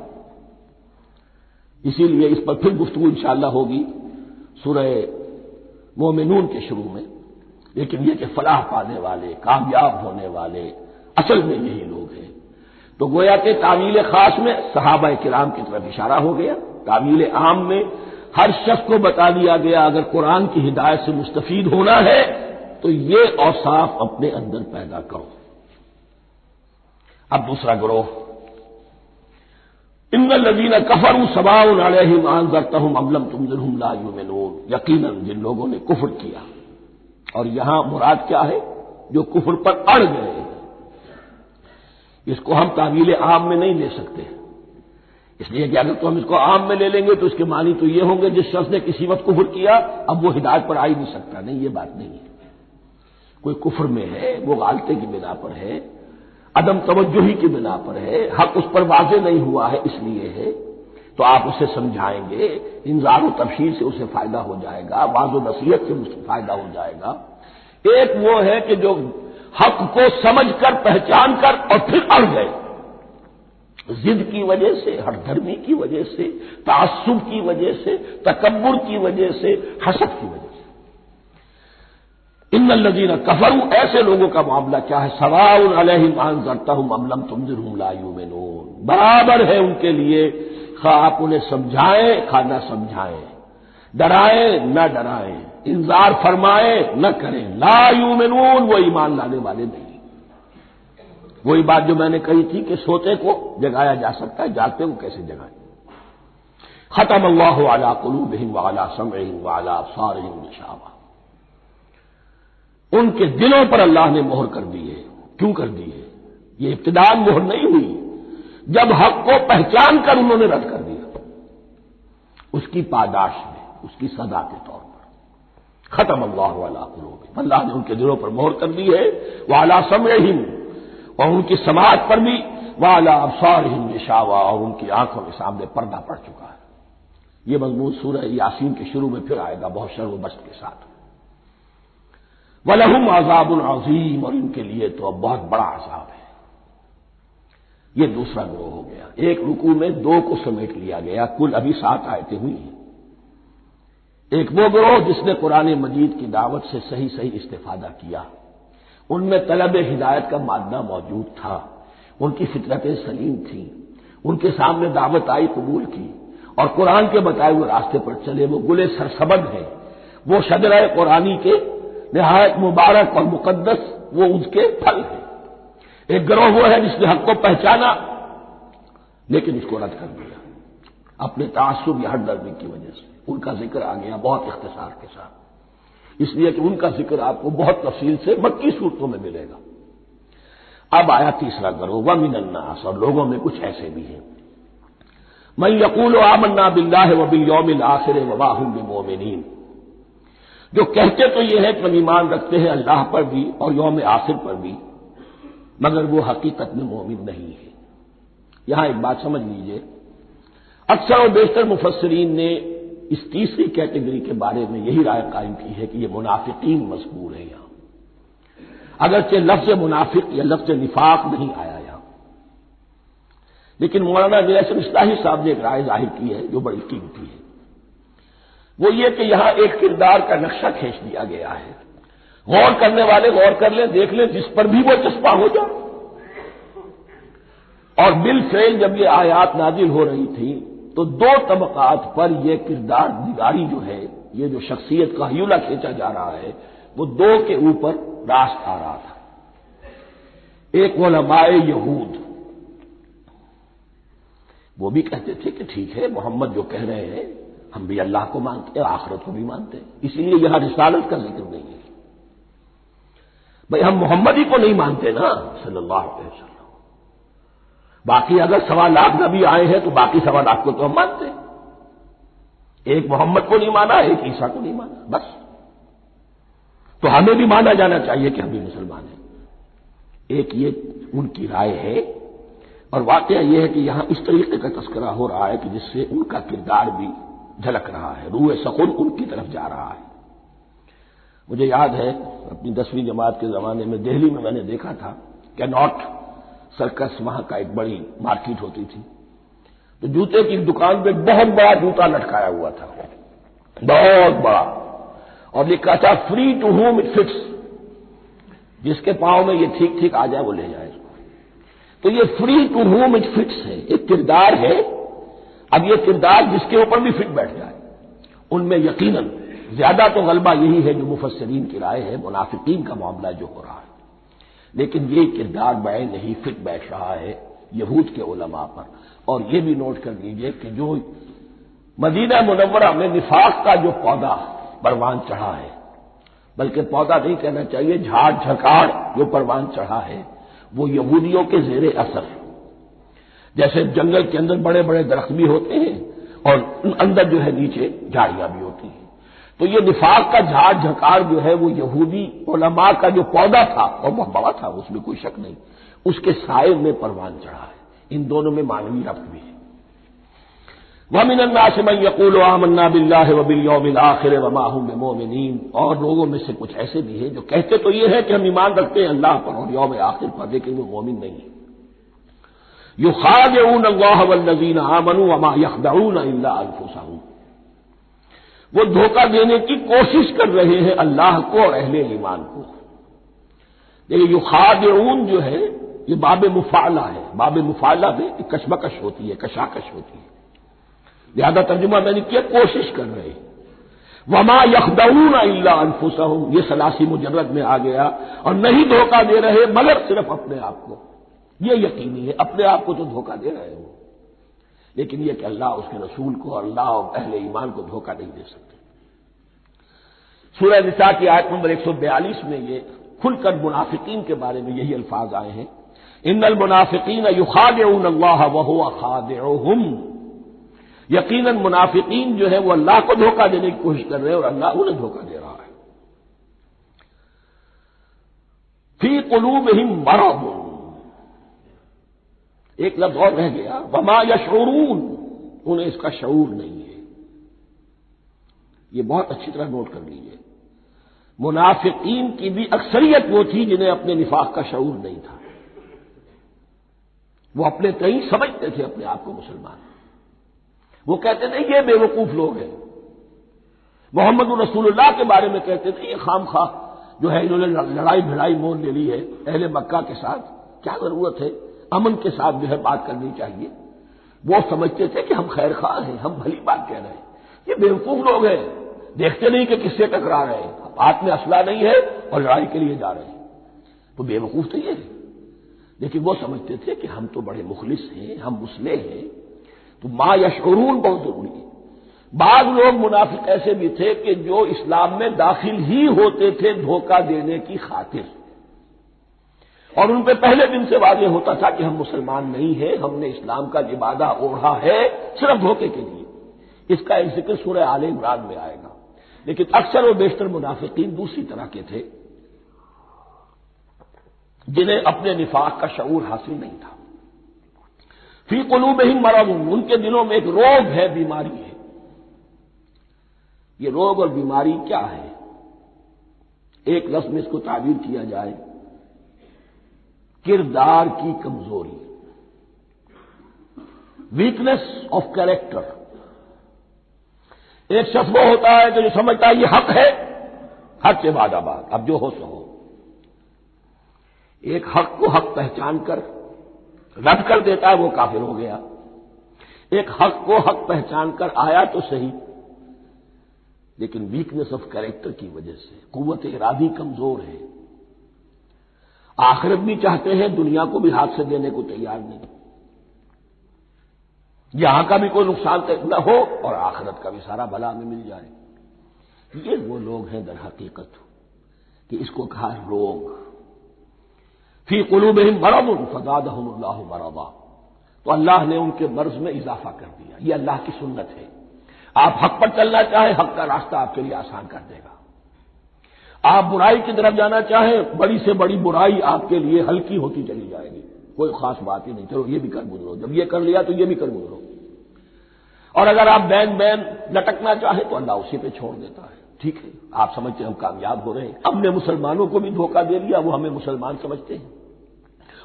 اسی لیے اس پر پھر گفتگو انشاءاللہ ہوگی سورہ مومنون کے شروع میں، لیکن یہ کہ فلاح پانے والے، کامیاب ہونے والے اصل میں یہی لوگ ہیں۔ تو گویا کہ تعویل خاص میں صحابہ کرام کی طرف اشارہ ہو گیا، تعویل عام میں ہر شخص کو بتا دیا گیا اگر قرآن کی ہدایت سے مستفید ہونا ہے تو یہ اوصاف اپنے اندر پیدا کرو۔ اب دوسرا گروہ، ان الذین کفروا سواء علیہم انذرتہم ام لم تنذرہم لا یؤمنون، یقیناً جن لوگوں نے کفر کیا، اور یہاں مراد کیا ہے؟ جو کفر پر اڑ گئے۔ اس کو ہم تعویل عام میں نہیں لے سکتے، اس لیے کہ اگر تو ہم اس کو عام میں لے لیں گے تو اس کے معنی تو یہ ہوں گے جس شخص نے کسی وقت کفر کیا اب وہ ہدایت پر آ ہی نہیں سکتا، نہیں، یہ بات نہیں ہے۔ کوئی کفر میں ہے، وہ غالطے کی بنا پر ہے، عدم توجہی کی بنا پر ہے، حق اس پر واضح نہیں ہوا ہے اس لیے ہے، تو آپ اسے سمجھائیں گے، انذار و تبشیر سے اسے فائدہ ہو جائے گا، واضح و نصیحت سے اسے فائدہ ہو جائے گا۔ ایک وہ ہے کہ جو حق کو سمجھ کر، پہچان کر اور پھر اڑ گئے، ضد کی وجہ سے، ہٹ دھرمی کی وجہ سے، تعصب کی وجہ سے، تکبر کی وجہ سے، حسد کی وجہ سے۔ ان الذین کفروا، ایسے لوگوں کا معاملہ کیا ہے؟ سواء علیہم انذرتہم ام لم تنذرہم لا یؤمنون، برابر ہے ان کے لیے، خواہ آپ انہیں سمجھائیں خواہ نہ سمجھائیں، ڈرائیں نہ ڈرائیں، انذار فرمائیں نہ کریں، لا یؤمنون، وہ ایمان لانے والے نہیں۔ وہی بات جو میں نے کہی تھی کہ سوتے کو جگایا جا سکتا ہے، جاگتے کو کیسے جگائیں؟ ختم اللہ علی قلوبہم وعلی سمعہم وعلی ابصارہم غشاوہ، ان کے دلوں پر اللہ نے مہر کر دی ہے۔ کیوں کر دی ہے؟ یہ ابتداء مہر نہیں ہوئی، جب حق کو پہچان کر انہوں نے رد کر دیا، اس کی پاداش میں، اس کی سزا کے طور پر۔ ختم اللہ علی قلوبہم، اللہ نے ان کے دلوں پر مہر کر دی ہے، وعلی سمعہم، اور ان کی سماعت پر بھی، وعلی ابصارہم غشاوہ، اور ان کی آنکھوں کے سامنے پردہ پڑ چکا ہے۔ یہ مضمون سورہ یاسین کے شروع میں پھر آئے گا بہت شر و بست کے ساتھ۔ وَلَهُمْ عَذَابٌ عَظِيمٌ، اور ان کے لیے تو اب بہت بڑا عذاب ہے۔ یہ دوسرا گروہ ہو گیا، ایک رکوع میں دو کو سمیٹ لیا گیا، کل ابھی 7 آیتیں ہوئی ہیں۔ ایک وہ گروہ جس نے قرآن مجید کی دعوت سے صحیح استفادہ کیا، ان میں طلب ہدایت کا مادہ موجود تھا، ان کی فطرتیں سلیم تھیں، ان کے سامنے دعوت آئی، قبول کی، اور قرآن کے بتائے ہوئے راستے پر چلے۔ وہ گلے سرسبد ہیں، وہ شجرہ قرآنی کے نہایت مبارک اور مقدس، وہ اس کے پھل ہیں۔ ایک گروہ وہ ہے جس نے حق کو پہچانا لیکن اس کو رد کر دیا اپنے تعصب یا ہٹ درمی کی وجہ سے۔ ان کا ذکر آ گیا بہت اختصار کے ساتھ، اس لیے کہ ان کا ذکر آپ کو بہت تفصیل سے مکی صورتوں میں ملے گا۔ اب آیا تیسرا گروہ، وَمِنَ النَّاسِ، اور لوگوں میں کچھ ایسے بھی ہیں، مَن يَقُولُ آمَنَّا بِاللَّهِ وَبِالْيَوْمِ الْآخِرِ وَمَا هُم بِمُؤْمِنِينَ، جو کہتے تو یہ ہے کہ ہم ایمان رکھتے ہیں اللہ پر بھی اور یوم آخر پر بھی، مگر وہ حقیقت میں مومن نہیں ہے۔ یہاں ایک بات سمجھ لیجئے، اکثر و بیشتر مفسرین نے اس تیسری کیٹیگری کے بارے میں یہی رائے قائم کی ہے کہ یہ منافقین مذکور ہیں یہاں، اگرچہ لفظ منافق یا لفظ نفاق نہیں آیا یہاں، لیکن مولانا نیاسر اصلاحی صاحب نے ایک رائے ظاہر کی ہے جو بڑی قیمتی ہے، وہ یہ کہ یہاں ایک کردار کا نقشہ کھینچ دیا گیا ہے، غور کرنے والے غور کر لیں، دیکھ لیں، جس پر بھی وہ چسپاں ہو جائے۔ اور بالفعل جب یہ آیات نازل ہو رہی تھی تو دو طبقات پر یہ کردار نگاری جو ہے، یہ جو شخصیت کا ہیولہ کھینچا جا رہا ہے، وہ دو کے اوپر راست آ رہا تھا۔ ایک علماء یہود، وہ بھی کہتے تھے کہ ٹھیک ہے محمد جو کہہ رہے ہیں ہم بھی اللہ کو مانتے ہیں، آخرت کو بھی مانتے ہیں، اسی لیے یہاں رسالت کا ذکر نہیں ہے۔ بھئی ہم محمد ہی کو نہیں مانتے نا صلی اللہ علیہ وسلم، باقی اگر 1.25 نبی آئے ہیں تو باقی 1.25 کو تو ہم مانتے ہیں، ایک محمد کو نہیں مانا، ایک عیسیٰ کو نہیں مانا، بس۔ تو ہمیں بھی مانا جانا چاہیے کہ ہم بھی مسلمان ہیں۔ ایک یہ ان کی رائے ہے، اور واقعہ یہ ہے کہ یہاں اس طریقے کا تذکرہ ہو رہا ہے کہ جس سے ان کا کردار بھی جھلک رہا ہے، روح سخن ان کی طرف جا رہا ہے۔ مجھے یاد ہے اپنی 10ویں جماعت کے زمانے میں دہلی میں نے دیکھا تھا کہ ناٹ سرکس وہاں کا ایک بڑی مارکیٹ ہوتی تھی، تو جوتے کی دکان پہ بہت بڑا جوتا لٹکایا ہوا تھا، بہت بڑا، اور لکھا تھا free to whom it fits, جس کے پاؤں میں یہ ٹھیک ٹھیک آ جائے وہ لے جائے۔ تو یہ free to whom it fits ہے، ایک کردار ہے۔ اب یہ کردار جس کے اوپر بھی فٹ بیٹھ جائے، ان میں یقیناً زیادہ تو غلبہ یہی ہے جو مفسرین کی رائے ہے، منافقین کا معاملہ جو ہو رہا ہے، لیکن یہ کردار بعین نہیں فٹ بیٹھ رہا ہے یہود کے علماء پر۔ اور یہ بھی نوٹ کر لیجئے کہ جو مدینہ منورہ میں نفاق کا جو پودا پروان چڑھا ہے، بلکہ پودا نہیں کہنا چاہیے، جھاڑ جھکاڑ جو پروان چڑھا ہے، وہ یہودیوں کے زیر اثر، جیسے جنگل کے اندر بڑے بڑے درخت بھی ہوتے ہیں اور اندر جو ہے نیچے جھاڑیاں بھی ہوتی ہیں، تو یہ نفاق کا جھاڑ جھکاڑ جو ہے وہ یہودی علماء کا جو پودا تھا اور وہ بڑا تھا، اس میں کوئی شک نہیں، اس کے سائے میں پروان چڑھا ہے۔ ان دونوں میں معنوی ربط بھی ہے۔ وَمِنَ النَّاسِ مَن يَقُولُ آمَنَّا بِاللَّهِ وَبِالْيَوْمِ الْآخِرِ وَمَا هُم بِمُؤْمِنِينَ، اور لوگوں میں سے کچھ ایسے بھی ہیں جو کہتے تو یہ ہے کہ ہم ایمان رکھتے ہیں اللہ پر اور یوم آخر پر، لیکن وہ مومن نہیں ہیں۔ يُخَادِعُونَ اللَّهَ وَالَّذِينَ آمَنُوا وَمَا يَخْدَعُونَ إِلَّا أَنفُسَهُمْ، وہ دھوکہ دینے کی کوشش کر رہے ہیں اللہ کو اور اہل ایمان کو۔ لیکن یخادعون جو ہے یہ باب مفعلہ ہے، باب مفعلہ میں کشمکش ہوتی ہے، کشاکش ہوتی ہے، لہذا ترجمہ میں نے کیا کوشش کر رہے ہیں۔ وما یخدعون الا انفسهم، یہ ثلاثی مجرد میں آ گیا، اور نہیں دھوکہ دے رہے مگر صرف اپنے آپ کو۔ یہ یقینی ہے اپنے آپ کو تو دھوکہ دے رہے ہو، لیکن یہ کہ اللہ اس کے رسول کو اور اللہ اور اہل ایمان کو دھوکہ نہیں دے سکتے۔ سورہ نساء کی آیت نمبر 142 میں یہ کھل کر منافقین کے بارے میں یہی الفاظ آئے ہیں، ان المنافقین یخادعون اللہ وہو خادعهم، یقیناً منافقین جو ہے وہ اللہ کو دھوکہ دینے کی کوشش کر رہے ہیں اور اللہ انہیں دھوکہ دے رہا ہے۔ فی قلوبہم مرض، ایک لفظ اور رہ گیا، وما یشعرون، انہیں اس کا شعور نہیں ہے۔ یہ بہت اچھی طرح نوٹ کر لیجیے، منافقین کی بھی اکثریت وہ تھی جنہیں اپنے نفاق کا شعور نہیں تھا، وہ اپنے تئیں سمجھتے تھے اپنے آپ کو مسلمان، وہ کہتے تھے یہ بے وقوف لوگ ہیں، محمد رسول اللہ کے بارے میں کہتے تھے یہ خام خواہ جو ہے انہوں نے لڑائی بھڑائی مول لے لی ہے اہل مکہ کے ساتھ، کیا ضرورت ہے، امن کے ساتھ جو ہے بات کرنی چاہیے۔ وہ سمجھتے تھے کہ ہم خیر خواہ ہیں، ہم بھلی بات کہہ رہے ہیں، یہ بے وقوف لوگ ہیں، دیکھتے نہیں کہ کس سے ٹکرا رہے ہیں، ہاتھ میں اسلحہ نہیں ہے اور لڑائی کے لیے جا رہے ہیں، تو بے وقوف تو یہ ہے۔ لیکن وہ سمجھتے تھے کہ ہم تو بڑے مخلص ہیں، ہم مسلح ہیں، تو ما یشعرون بہت ضروری ہے۔ بعض لوگ منافق ایسے بھی تھے کہ جو اسلام میں داخل ہی ہوتے تھے دھوکہ دینے کی خاطر، اور ان پہ پہلے دن سے واضح ہوتا تھا کہ ہم مسلمان نہیں ہیں، ہم نے اسلام کا لبادہ اوڑھا ہے صرف دھوکے کے لیے۔ اس کا ایک ذکر سورہ آل عمران میں آئے گا، لیکن اکثر و بیشتر منافقین دوسری طرح کے تھے جنہیں اپنے نفاق کا شعور حاصل نہیں تھا۔ فی قلوبہم مرض، ان کے دلوں میں ایک روگ ہے، بیماری ہے۔ یہ روگ اور بیماری کیا ہے؟ ایک لفظ میں اس کو تعبیر کیا جائے، کردار کی کمزوری۔ Weakness of character. ایک شخص وہ ہوتا ہے کہ جو سمجھتا ہے یہ حق ہے، حق کے بعد آباد، اب جو ہو سو ہو. ایک حق کو حق پہچان کر رد کر دیتا ہے، وہ کافر ہو گیا. ایک حق کو حق پہچان کر آیا تو صحیح، لیکن ویکنیس آف کیریکٹر کی وجہ سے قوت ارادی کمزور ہے. آخرت بھی چاہتے ہیں، دنیا کو بھی ہاتھ سے دینے کو تیار نہیں. یہاں کا بھی کوئی نقصان نہ ہو اور آخرت کا بھی سارا بھلا ہمیں مل جائے. یہ وہ لوگ ہیں در حقیقت کہ اس کو کہا روگ. فی قلوبہم مرض فزادہم اللہ مرضا، تو اللہ نے ان کے مرض میں اضافہ کر دیا. یہ اللہ کی سنت ہے. آپ حق پر چلنا چاہیں، حق کا راستہ آپ کے لیے آسان کر دے گا. آپ برائی کی طرف جانا چاہیں، بڑی سے بڑی برائی آپ کے لیے ہلکی ہوتی چلی جائے گی. کوئی خاص بات ہی نہیں، چلو یہ بھی کر گزرو، جب یہ کر لیا تو یہ بھی کر گزرو. اور اگر آپ بین لٹکنا چاہیں تو اللہ اسی پہ چھوڑ دیتا ہے. ٹھیک ہے، آپ سمجھتے ہیں ہم کامیاب ہو رہے ہیں. ہم نے مسلمانوں کو بھی دھوکہ دے لیا، وہ ہمیں مسلمان سمجھتے ہیں،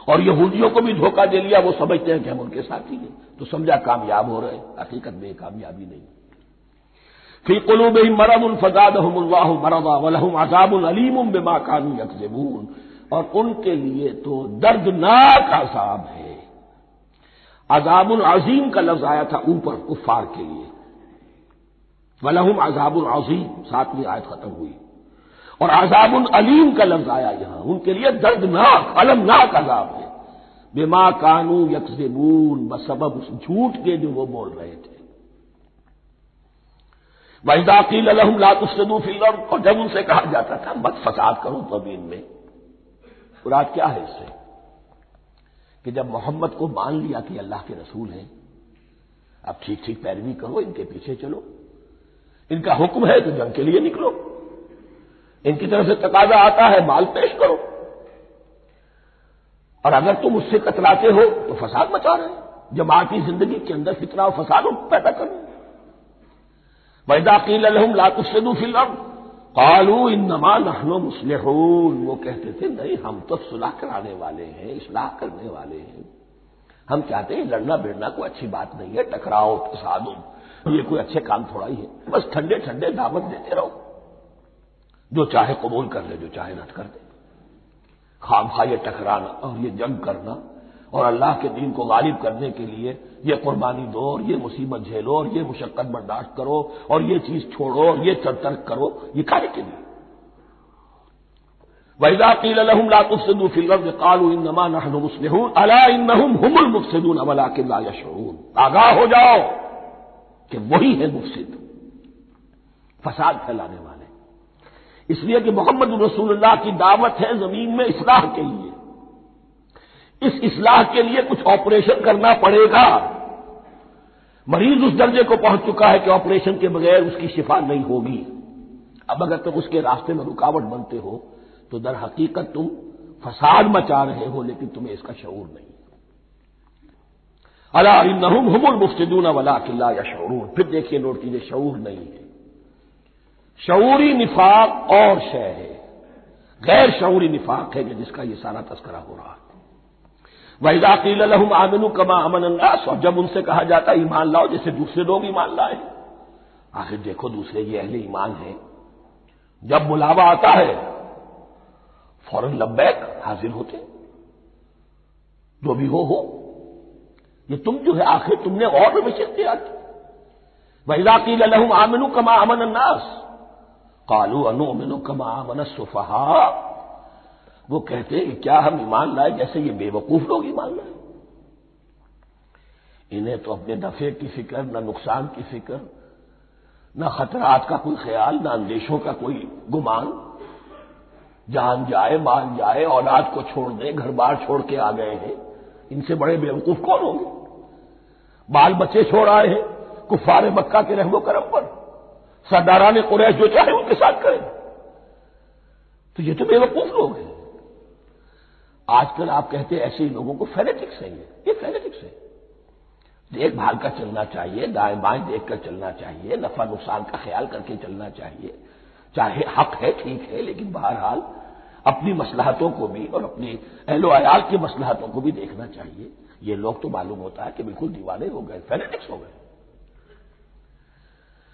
اور یہودیوں کو بھی دھوکہ دے لیا، وہ سمجھتے ہیں کہ ہم ان کے ساتھی ہیں، تو سمجھا کامیاب ہو رہے ہیں. حقیقت میں کامیابی نہیں. فی قلوبہم مرض فزادہم اللہ مرضا ولہم عذاب علیم بما کانوا یکذبون، اور ان کے لیے تو دردناک عذاب ہے. عذاب عظیم کا لفظ آیا تھا اوپر کفار کے لیے، وَلَهُمْ عَذَابٌ عَظِيمٌ 7ویں آیت ختم ہوئی. اور عذاب علیم کا لفظ آیا یہاں، ان کے لیے دردناک المناک عذاب ہے. بما کانوا یکذبون، بسبب اس جھوٹ کے جو وہ بول رہے تھے. وَإِذَا قِيلَ لَهُمْ لَا تُفْسِدُوا فِي الْأَرْضِ، اور جب ان سے کہا جاتا تھا مت فساد کرو زمین میں. مراد کیا ہے اس سے؟ کہ جب محمد کو مان لیا کہ اللہ کے رسول ہیں، اب ٹھیک ٹھیک پیروی کرو، ان کے پیچھے چلو، ان کا حکم ہے تو جنگ کے لیے نکلو، ان کی طرف سے تقاضا آتا ہے مال پیش کرو، اور اگر تم اس سے کتراتے ہو تو فساد مچا رہے ہیں، جماعتی زندگی کے اندر فتنہ و فساد پیدا کرو. وَإِذَا قِيلَ لَهُمْ لَا تُفْسِدُوا فِي الْأَرْضِ قَالُوا إِنَّمَا نَحْنُ مُصْلِحُونَ، وہ کہتے تھے نہیں ہم تو صلح کرانے والے ہیں، اصلاح کرنے والے ہیں. ہم چاہتے ہیں لڑنا بھیڑنا کوئی اچھی بات نہیں ہے، ٹکراؤ تصادم یہ کوئی اچھے کام تھوڑا ہی ہے. بس ٹھنڈے ٹھنڈے دعوت دیتے رہو، جو چاہے قبول کر لے، جو چاہے رد کر دے. خواہ یہ ٹکرانا اور یہ جنگ کرنا اور اللہ کے دین کو غالب کرنے کے لیے یہ قربانی دو اور یہ مصیبت جھیلو اور یہ مشقت برداشت کرو اور یہ چیز چھوڑو اور یہ ترک کرو، یہ کاہے کے لیے؟ وَإِذَا قِيلَ لَهُمْ لَا تُفْسِدُوا فِي الْأَرْضِ قَالُوا إِنَّمَا نَحْنُ مُصْلِحُونَ أَلَا إِنَّهُمْ هُمُ الْمُفْسِدُونَ وَلَٰكِن لَّا يَشْعُرُونَ. آگاہ ہو جاؤ کہ وہی ہے مفسد، فساد پھیلانے والے. اس لیے کہ محمد رسول اللہ کی دعوت ہے زمین میں اصلاح کے لیے. اس اصلاح کے لیے کچھ آپریشن کرنا پڑے گا. مریض اس درجے کو پہنچ چکا ہے کہ آپریشن کے بغیر اس کی شفا نہیں ہوگی. اب اگر تم اس کے راستے میں رکاوٹ بنتے ہو تو در حقیقت تم فساد مچا رہے ہو، لیکن تمہیں اس کا شعور نہیں. الا انہم هم المفسدون ولکن لا یشعرون. پھر دیکھیے نوٹ کیجیے، شعور نہیں ہے. شعوری نفاق اور شے ہے، غیر شعوری نفاق ہے کہ جس کا یہ سارا تذکرہ ہو رہا ہے. وَإِذَا قِيلَ لَهُمْ آمِنُوا كَمَا آمَنَ النَّاسُ، اور جب ان سے کہا جاتا ہے ایمان لاؤ جیسے دوسرے لوگ ایمان لائے. آخر دیکھو دوسرے یہ اہل ایمان ہیں، جب بلاوا آتا ہے فوراً لبیک حاضر ہوتے، جو بھی ہو. یہ تم جو ہے آخر تم نے اور روش اختیار کی. وَإِذَا قِيلَ لَهُمْ آمِنُوا كَمَا آمَنَ النَّاسُ قَالُوا أَنُؤْمِنُ كَمَا آمَنَ السُّفَهَاءُ. وہ کہتے ہیں کہ کیا ہم ایمان لائے جیسے یہ بے وقوف لوگ ایمان لائے. انہیں تو اپنے نفع کی فکر، نہ نقصان کی فکر، نہ خطرات کا کوئی خیال، نہ اندیشوں کا کوئی گمان. جان جائے مال جائے، اولاد کو چھوڑ دیں، گھر بار چھوڑ کے آ گئے ہیں. ان سے بڑے بے وقوف کون ہوں گے؟ بال بچے چھوڑ آئے ہیں کفار مکہ کے رحم و کرم پر، سرداران قریش جو چاہے ان کے ساتھ کریں. تو یہ تو بے وقوف لوگ ہیں. آج کل آپ کہتے ہیں ایسے لوگوں کو فینیٹکس ہیں. یہ فینیٹکس ہے. دیکھ بھال کر چلنا چاہیے، دائیں بائیں دیکھ کر چلنا چاہیے، نفع نقصان کا خیال کر کے چلنا چاہیے. چاہے حق ہے ٹھیک ہے، لیکن بہرحال اپنی مصلحتوں کو بھی اور اپنی اہل و عیال کی مصلحتوں کو بھی دیکھنا چاہیے. یہ لوگ تو معلوم ہوتا ہے کہ بالکل دیوانے ہو گئے، فینیٹکس ہو گئے.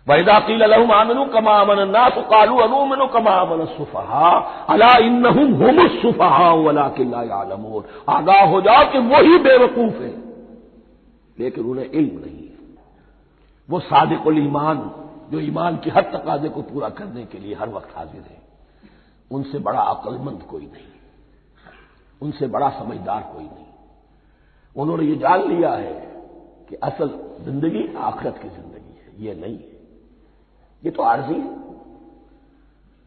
وَإِذَا قِيلَ لَهُمْ آمِنُوا كَمَا آمَنَ النَّاسُ قَالُوا أَنُؤْمِنُ كَمَا آمَنَ السُّفَهَاءُ أَلَا إِنَّهُمْ هُمُ السُّفَهَاءُ وَلَٰكِن لَّا يَعْلَمُونَ. آگاہ ہو جاؤ کہ وہی بے وقوف ہیں لیکن انہیں علم نہیں ہے. وہ صادق الایمان جو ایمان کی ہر تقاضے کو پورا کرنے کے لیے ہر وقت حاضر ہے، ان سے بڑا عقل مند کوئی نہیں، ان سے بڑا سمجھدار کوئی نہیں. انہوں نے یہ جان لیا ہے کہ اصل زندگی آخرت کی زندگی ہے، یہ نہیں ہے. یہ تو عارضی ہے،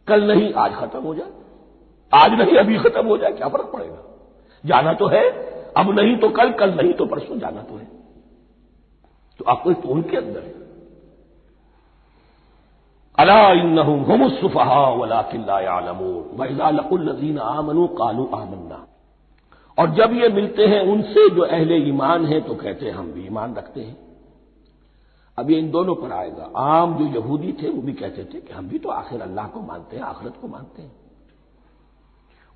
کل نہیں آج ختم ہو جائے، آج نہیں ابھی ختم ہو جائے، کیا فرق پڑے گا؟ جانا تو ہے، اب نہیں تو کل، کل نہیں تو پرسوں جانا تو ہے. تو عقل تو ان کے اندر ہے. الا انہم هم السفہاء ولکن لا یعلمون واذا لقوا الذین آمنوا قالوا آمنا. اور جب یہ ملتے ہیں ان سے جو اہل ایمان ہیں تو کہتے ہیں ہم بھی ایمان رکھتے ہیں. اب یہ ان دونوں پر آئے گا. عام جو یہودی تھے وہ بھی کہتے تھے کہ ہم بھی تو آخر اللہ کو مانتے ہیں، آخرت کو مانتے ہیں.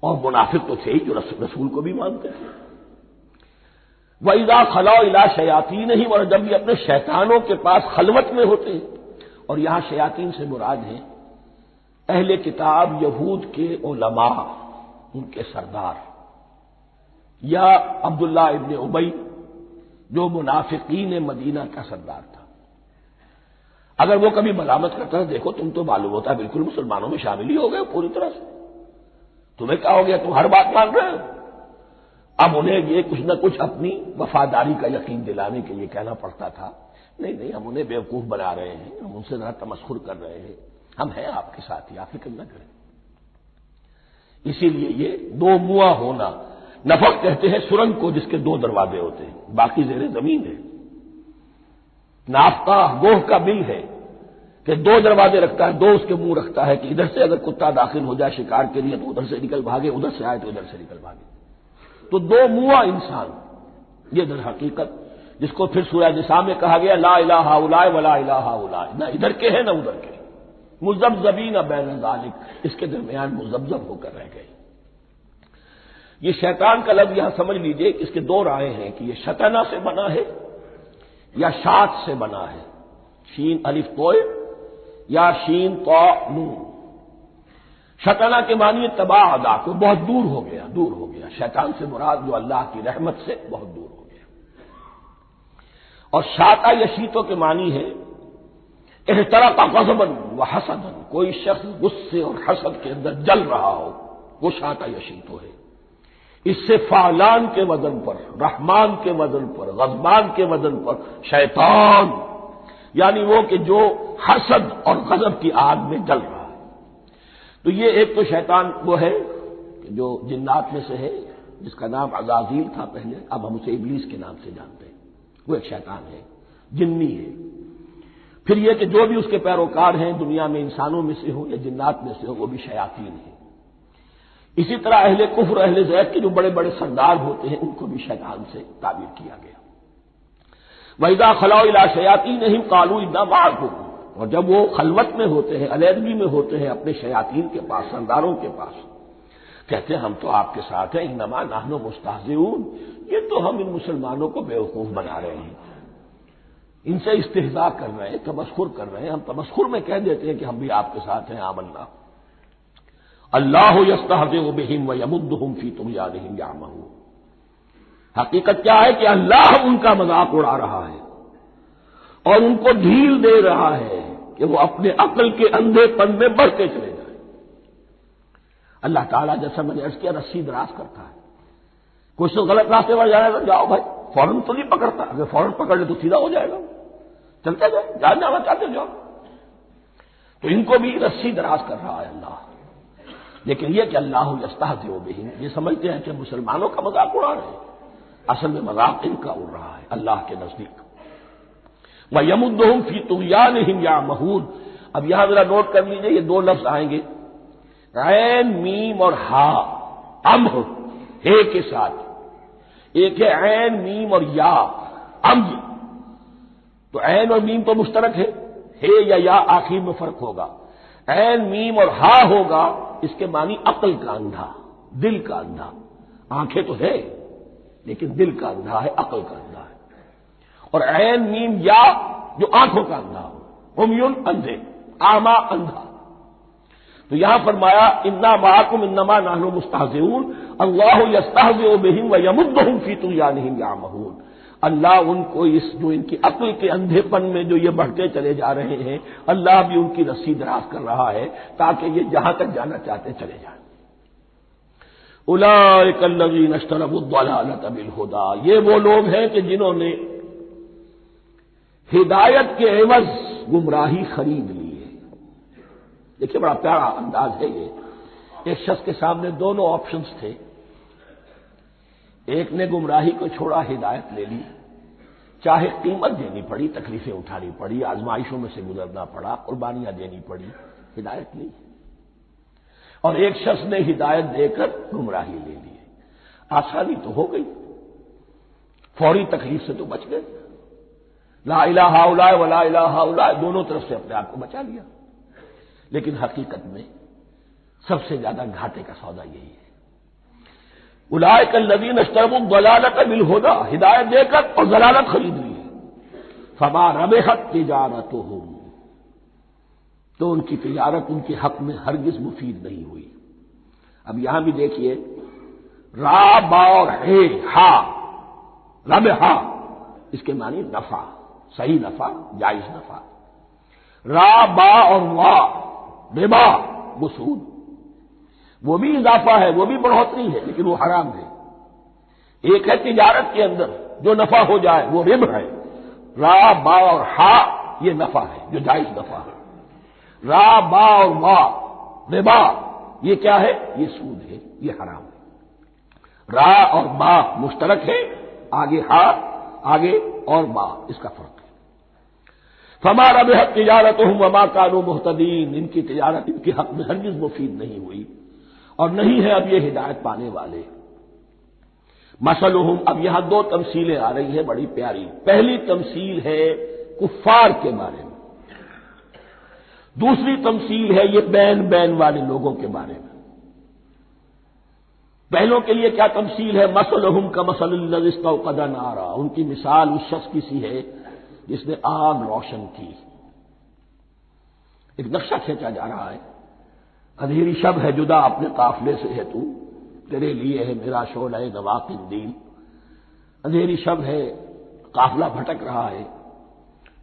اور منافق تو تھے ہی جو رسول کو بھی مانتے تھے. وَإِذَا خَلَوْا إِلَىٰ شَيَاطِينِهِمْ. اور جب یہ اپنے شیطانوں کے پاس خلوت میں ہوتے ہیں، اور یہاں شیاطین سے مراد ہیں اہل کتاب یہود کے علماء، ان کے سردار، یا عبداللہ ابن ابی جو منافقین مدینہ کا سردار تھا. اگر وہ کبھی ملامت کرتا ہے دیکھو تم تو معلوم ہوتا ہے بالکل مسلمانوں میں شامل ہی ہو گئے پوری طرح سے، تمہیں کیا ہو گیا، تم ہر بات مان رہے ہو. اب انہیں یہ کچھ نہ کچھ اپنی وفاداری کا یقین دلانے کے لیے کہنا پڑتا تھا، نہیں نہیں ہم انہیں بیوقوف بنا رہے ہیں، ہم ان سے ذرا تمسخر کر رہے ہیں، ہم ہیں آپ کے ساتھ ہی، آپ فکر نہ کریں. اسی لیے یہ دو منہ ہونا، نفق کہتے ہیں سرنگ کو جس کے دو دروازے ہوتے ہیں، باقی زیر زمین ہے. نافقہ گوہ کا بل ہے کہ دو دروازے رکھتا ہے، دو اس کے منہ رکھتا ہے کہ ادھر سے اگر کتا داخل ہو جائے شکار کے لیے تو ادھر سے نکل بھاگے، ادھر سے آئے تو ادھر سے نکل بھاگے. تو دو منہ انسان، یہ در حقیقت جس کو پھر سورہ نساء میں کہا گیا لا الہ الا ولا الہ الا، نہ ادھر کے ہیں نہ ادھر کے، مذبذبین بین ذالک، اس کے درمیان مذبذب ہو کر رہ گئے. یہ شیطان کا لفظ یہاں سمجھ لیجئے کہ اس کے دو رائے ہیں کہ یہ شطنہ سے بنا ہے یا شات سے بنا ہے، شین الف توئے یا شین طا نون. شطنہ کے معنی تباعدا، کو بہت دور ہو گیا، دور ہو گیا. شیطان سے مراد جو اللہ کی رحمت سے بہت دور ہو گیا. اور شاتا یشیتوں کے معنی ہے احترق غضبا وحسدا، کوئی شخص غصے اور حسد کے اندر جل رہا ہو، وہ شاتا یشیتو ہے. اس سے فعلان کے وزن پر، رحمان کے وزن پر، غضبان کے وزن پر شیطان، یعنی وہ کہ جو حسد اور غضب کی آگ میں جل رہا ہے. تو یہ ایک تو شیطان وہ ہے جو جنات میں سے ہے، جس کا نام عزازیل تھا پہلے، اب ہم اسے ابلیس کے نام سے جانتے ہیں. وہ ایک شیطان ہے، جنی ہے. پھر یہ کہ جو بھی اس کے پیروکار ہیں دنیا میں انسانوں میں سے ہو یا جنات میں سے ہو، وہ بھی شیاطین ہیں. اسی طرح اہل کفر، اہل زیغ کے جو بڑے بڑے سردار ہوتے ہیں ان کو بھی شیطان سے تعبیر کیا گیا. وَإِذَا خَلَوْا إِلَىٰ شَيَاطِينِهِمْ قَالُوا إِنَّا مَعَكُمْ. اور جب وہ خلوت میں ہوتے ہیں، علیحدگی میں ہوتے ہیں اپنے شیاطین کے پاس، سرداروں کے پاس، کہتے ہیں ہم تو آپ کے ساتھ ہیں. انما نحن مستہزئون، یہ تو ہم ان مسلمانوں کو بیوقوف بنا رہے ہیں، ان سے استہزاء کر رہے ہیں، تمسخر کر رہے ہیں. ہم تمسخر میں کہہ دیتے ہیں کہ ہم بھی آپ کے ساتھ ہیں. آمنا. اللہ یستہزئ بہم ویمدہم فی طغیانہم یعمہون. حقیقت کیا ہے کہ اللہ ان کا مذاق اڑا رہا ہے اور ان کو ڈھیل دے رہا ہے کہ وہ اپنے عقل کے اندھے پن میں بڑھتے چلے جائیں. اللہ تعالیٰ جیسا میں نے عرض کیا رسی دراز کرتا ہے. کچھ تو غلط راستے پر جانا تو جاؤ بھائی، فوراً تو نہیں پکڑتا، اگر فوراً پکڑ لے تو سیدھا ہو جائے گا. چلتے جاؤ، جانا چاہتے جاؤ. تو ان کو بھی رسی دراز کر رہا ہے اللہ. لیکن یہ کہ اللہ یستہزئ بہم، یہ سمجھتے ہیں کہ مسلمانوں کا مذاق اڑا رہے ہیں، اصل میں مذاق ان کا اڑ رہا ہے اللہ کے نزدیک. وَيَمُدُّهُمْ فِي طُغْيَانِهِمْ يَعْمَهُونَ. اب یہاں ذرا نوٹ کر لیجئے، یہ دو لفظ آئیں گے، عین میم اور ہا، امہ ہے کے ساتھ. ایک ہے عین میم اور یا، امج. تو عین اور میم تو مشترک ہے یا آخر میں فرق ہوگا. عین میم اور ہا ہوگا، اس کے معنی عقل کا اندھا. دل کا اندھا، آنکھیں تو ہے لیکن دل کا اندھا ہے، عقل کا اندھا ہے. اور عین میم یا جو آنکھوں کا اندھا ہو، عمیٌ اندھے، اعمیٰ اندھا. تو یہاں فرمایا انا معکم انما نحن مستہزئون اللہ یستہزئ بہم ویمدہم فی طغیانہم یعمہون. اللہ ان کو اس جو ان کی عقل کے اندھے پن میں جو یہ بڑھتے چلے جا رہے ہیں، اللہ بھی ان کی رسی دراز کر رہا ہے تاکہ یہ جہاں تک جانا چاہتے چلے جائیں. اولئک الذین اشتروا الضلالۃ بالہدی، یہ وہ لوگ ہیں کہ جنہوں نے ہدایت کے عوض گمراہی خرید لی ہے. دیکھیے بڑا پیارا انداز ہے یہ. ایک شخص کے سامنے دونوں آپشنز تھے، ایک نے گمراہی کو چھوڑا، ہدایت لے لی، چاہے قیمت دینی پڑی، تکلیفیں اٹھانی پڑی، آزمائشوں میں سے گزرنا پڑا، قربانیاں دینی پڑی، ہدایت لی. اور ایک شخص نے ہدایت دے کر گمراہی لے لی. آسانی تو ہو گئی، فوری تکلیف سے تو بچ گئے، لا الہ الا ولا الہ الا دونوں طرف سے اپنے آپ کو بچا لیا. لیکن حقیقت میں سب سے زیادہ گھاٹے کا سودا یہی ہے. اولئک الذین اشتروا الضلالۃ بالہدی، ہدایت دے کر اور ضلالت خرید لی، فما ربحت تجارتہم، تو ان کی تجارت ان کے حق میں ہرگز مفید نہیں ہوئی. اب یہاں بھی دیکھیے را با اور ہے ہا، ربحا اس کے معنی نفع، صحیح نفع، جائز نفع. را با اور وا ربا وہ سود، وہ بھی اضافہ ہے، وہ بھی بڑھوتری ہے لیکن وہ حرام ہے. ایک ہے تجارت کے اندر جو نفع ہو جائے وہ ربح ہے، را با اور ہا یہ نفع ہے جو جائز نفع ہے. را با اور وا ربا یہ کیا ہے؟ یہ سود ہے، یہ حرام ہے. را اور با مشترک ہے، آگے ہا آگے اور با اس کا فرق ہے. فما ربحت تجارتہم وما کانوا مہتدین، ان کی تجارت ان کے حق میں ہرگز مفید نہیں ہوئی اور نہیں ہے اب یہ ہدایت پانے والے. مثلہم، اب یہاں دو تمثیلیں آ رہی ہیں بڑی پیاری. پہلی تمثیل ہے کفار کے بارے میں، دوسری تمثیل ہے یہ بین والے لوگوں کے بارے میں. پہلوں کے لیے کیا تمثیل ہے؟ مثلہم کمثل الذی استوقد نارا، ان کی مثال اس شخص کی سی ہے جس نے آگ روشن کی. ایک نقشہ کھینچا جا رہا ہے، اندھیری شب ہے جدا اپنے قافلے سے ہے تو، تیرے لیے ہے میرا شعلہ نوا قندیل. اندھیری شب ہے، قافلہ بھٹک رہا ہے.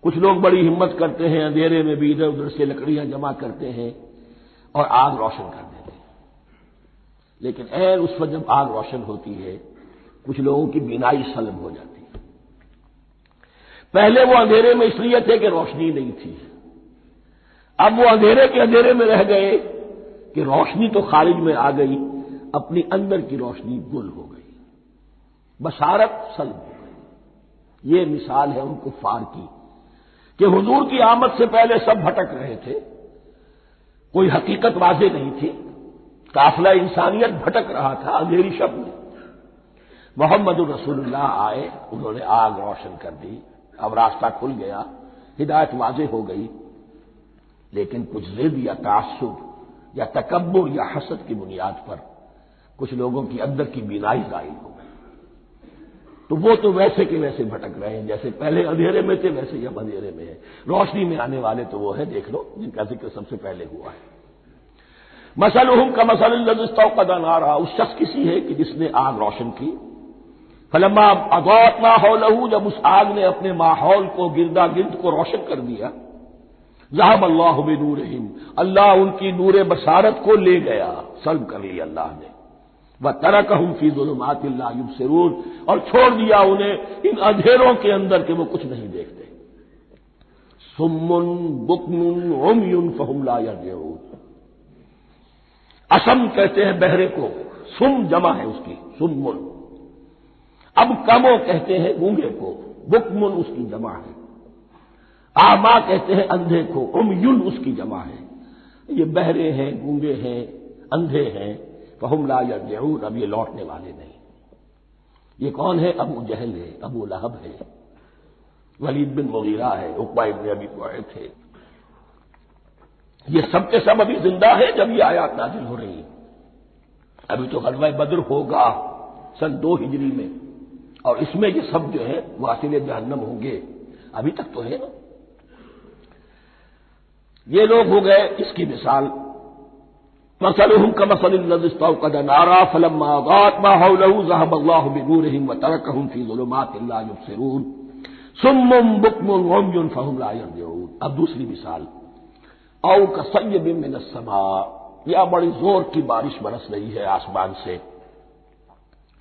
کچھ لوگ بڑی ہمت کرتے ہیں، اندھیرے میں بھی ادھر ادھر سے لکڑیاں جمع کرتے ہیں اور آگ روشن کر دیتے ہیں. لیکن عین اس وقت جب آگ روشن ہوتی ہے کچھ لوگوں کی بینائی سلب ہو جاتی ہے. پہلے وہ اندھیرے میں اس لیے تھے کہ روشنی نہیں تھی، اب وہ اندھیرے کے اندھیرے میں رہ گئے کہ روشنی تو خارج میں آ گئی، اپنی اندر کی روشنی گل ہو گئی، بصارت سلب ہو گئی. یہ مثال ہے ان کفار کی کہ حضور کی آمد سے پہلے سب بھٹک رہے تھے، کوئی حقیقت واضح نہیں تھی، قافلہ انسانیت بھٹک رہا تھا اندھیری شب میں. محمد الرسول اللہ آئے، انہوں نے آگ روشن کر دی، اب راستہ کھل گیا، ہدایت واضح ہو گئی. لیکن کچھ ضد یا تعصب یا تکبر یا حسد کی بنیاد پر کچھ لوگوں کی اندر کی بینائی ظاہر ہو گئی، تو وہ تو ویسے کے ویسے بھٹک رہے ہیں جیسے پہلے اندھیرے میں تھے، ویسے ہی اب اندھیرے میں ہے. روشنی میں آنے والے تو وہ ہے، دیکھ لو جن کا ذکر سب سے پہلے ہوا ہے. مثلہم کمثل الذی استوقد نارا، اس شخص کی سی ہے کہ جس نے آگ روشن کی. فلما اضاءت ما حولہ، جب اس آگ نے اپنے ماحول کو گردا گرد کو روشن کر دیا، ذهب اللہ بنورہم، اللہ ان کی نور بصارت کو لے گیا، سلب کر لیا اللہ نے. وترکہم فی ظلمات لا یبصرون، اور چھوڑ دیا انہیں ان اندھیروں کے اندر کہ وہ کچھ نہیں دیکھتے. صم بکم عمی فہم لا یرجعون، اسم کہتے ہیں بہرے کو، سم جمع ہے اس کی، سمن. اب کمو کہتے ہیں گونگے کو، بکمن اس کی جمع ہے. آما کہتے ہیں اندھے کو، عمیٌ اس کی جمع ہے. یہ بہرے ہیں، گونگے ہیں، اندھے ہیں. فہم لا یرجعون، اب یہ لوٹنے والے نہیں. یہ کون ہے؟ ابو جہل ہے، ابو لہب ہے، ولید بن مغیرہ ہے، عقبہ ابن ابی معیط ہے. یہ سب کے سب ابھی زندہ ہے جب یہ آیات نازل ہو رہی ہیں. ابھی تو غزوہ بدر ہوگا سن 2 ہجری میں، اور اس میں یہ سب جو ہے واصل جہنم ہوں گے، ابھی تک تو ہے نا۔ یہ لوگ ہو گئے اس کی مثال، مثلهم كمثل الذي استوقد نارا فلما أضاءت ما حوله ذهب الله بنورهم وتركهم في ظلمات لا يبصرون صم بكم عمي فهم لا يرجعون۔ اب دوسری مثال، او كصيب من السماء، یا بڑی زور کی بارش برس رہی ہے آسمان سے،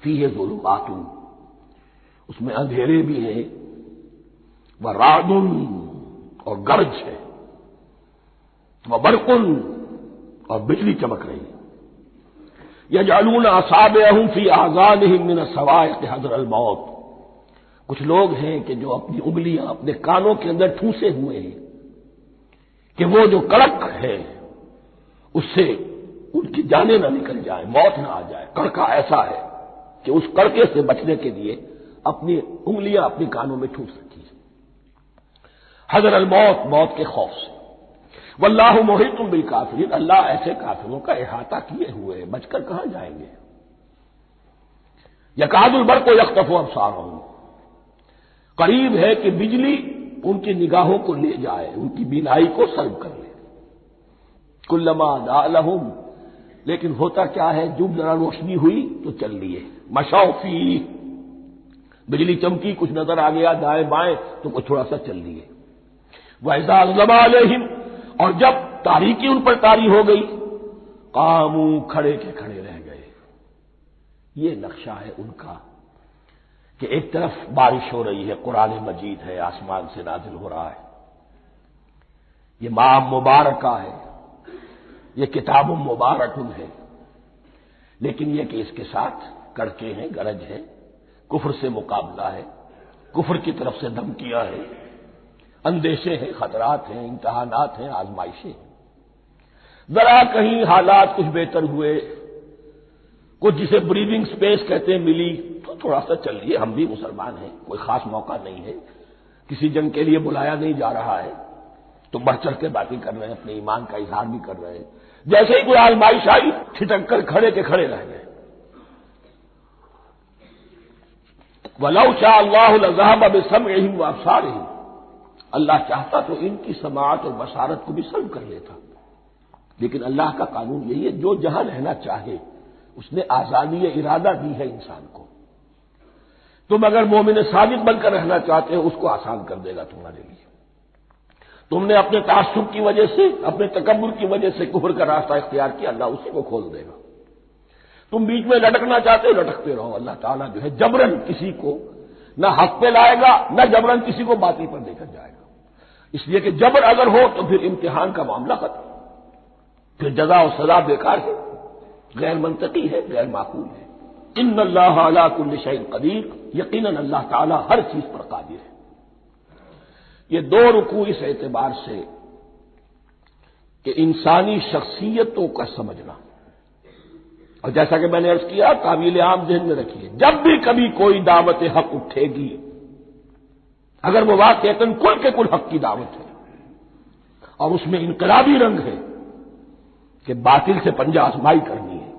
فیہ ظلمات، اس میں اندھیرے بھی ہیں، ورعد، اور گرج ہے، وبرق، اور بجلی چمک رہی ہے، یجعلون اصابعهم فی اذانهم من الصواعق حذر الموت، کچھ لوگ ہیں کہ جو اپنی انگلیاں اپنے کانوں کے اندر ٹھونسے ہوئے ہیں کہ وہ جو کڑک ہے اس سے ان کی جانیں نہ نکل جائیں، موت نہ آ جائے۔ کڑکا ایسا ہے کہ اس کڑکے سے بچنے کے لیے اپنی انگلیاں اپنی کانوں میں ٹھونس رکھی ہیں، حذر الموت، موت کے خوف سے۔ واللہ محیط بالکافرین، اللہ ایسے کافروں کا احاطہ کیے ہوئے ہیں، بچ کر کہاں جائیں گے۔ یکاد البرق یخطف ابصارهم، قریب ہے کہ بجلی ان کی نگاہوں کو لے جائے، ان کی بینائی کو سلب کر لے۔ کلما اضاء لهم، لیکن ہوتا کیا ہے، جب ذرا روشنی ہوئی تو چل لیے، مشوا فیہ، بجلی چمکی کچھ نظر آ گیا دائیں بائیں تو کچھ تھوڑا سا چل لیے۔ وَإِذَا أَظْلَمَ عَلَيْهِمْ، اور جب تاریکی ان پر طاری ہو گئی، قاموا، کھڑے کے کھڑے رہ گئے۔ یہ نقشہ ہے ان کا کہ ایک طرف بارش ہو رہی ہے، قرآن مجید ہے، آسمان سے نازل ہو رہا ہے، یہ ماہ مبارکہ ہے، یہ کتاب مبارک ہے، لیکن یہ کہ اس کے ساتھ کڑکے ہیں، گرج ہے، کفر سے مقابلہ ہے، کفر کی طرف سے دھمکیاں ہیں، اندیشے ہیں، خطرات ہیں، امتحانات ہیں، آزمائشیں ہیں۔ ذرا کہیں حالات کچھ بہتر ہوئے، کچھ جسے بریدنگ سپیس کہتے ہیں ملی تو تھوڑا سا چل لیے، ہم بھی مسلمان ہیں، کوئی خاص موقع نہیں ہے، کسی جنگ کے لیے بلایا نہیں جا رہا ہے تو بڑھ چڑھ کے باتیں کر رہے ہیں، اپنے ایمان کا اظہار بھی کر رہے ہیں۔ جیسے ہی کوئی آزمائش آئی چھٹک کر کھڑے کے کھڑے رہ گئے۔ وَلَوْ شَاءَ اللَّهُ لَذَهَبَ بِسَمْعِهِمْ وَأَبْصَارِهِمْ، اللہ چاہتا تو ان کی سماعت اور بصارت کو بھی سلب کر لیتا، لیکن اللہ کا قانون یہی ہے، جو جہاں رہنا چاہے اس نے آزادی ارادہ دی ہے انسان کو۔ تم اگر مومن صادق بن کر رہنا چاہتے ہو اس کو آسان کر دے گا تمہارے لیے۔ تم نے اپنے تعصب کی وجہ سے، اپنے تکبر کی وجہ سے کفر کا راستہ اختیار کیا، اللہ اسی کو کھول دے گا۔ تم بیچ میں لٹکنا چاہتے ہو لٹکتے رہو، اللہ تعالیٰ جو ہے جبرن کسی کو نہ حق پہ لائے گا نہ جبرن کسی کو باطل پر لے کر جائے گا، اس لیے کہ جبر اگر ہو تو پھر امتحان کا معاملہ ختم، پھر جزا و سزا بیکار ہے، غیر منطقی ہے، غیر معقول ہے۔ ان اللہ علی کل شیء قدیر، یقیناً اللہ تعالیٰ ہر چیز پر قادر ہے۔ یہ 2 رکوع اس اعتبار سے کہ انسانی شخصیتوں کا سمجھنا، اور جیسا کہ میں نے عرض کیا قابل عام ذہن میں رکھیے، جب بھی کبھی کوئی دعوت حق اٹھے گی، اگر وہ واقعتاً کل کے کل حق کی دعوت ہے اور اس میں انقلابی رنگ ہے کہ باطل سے پنجہ آزمائی کرنی ہے،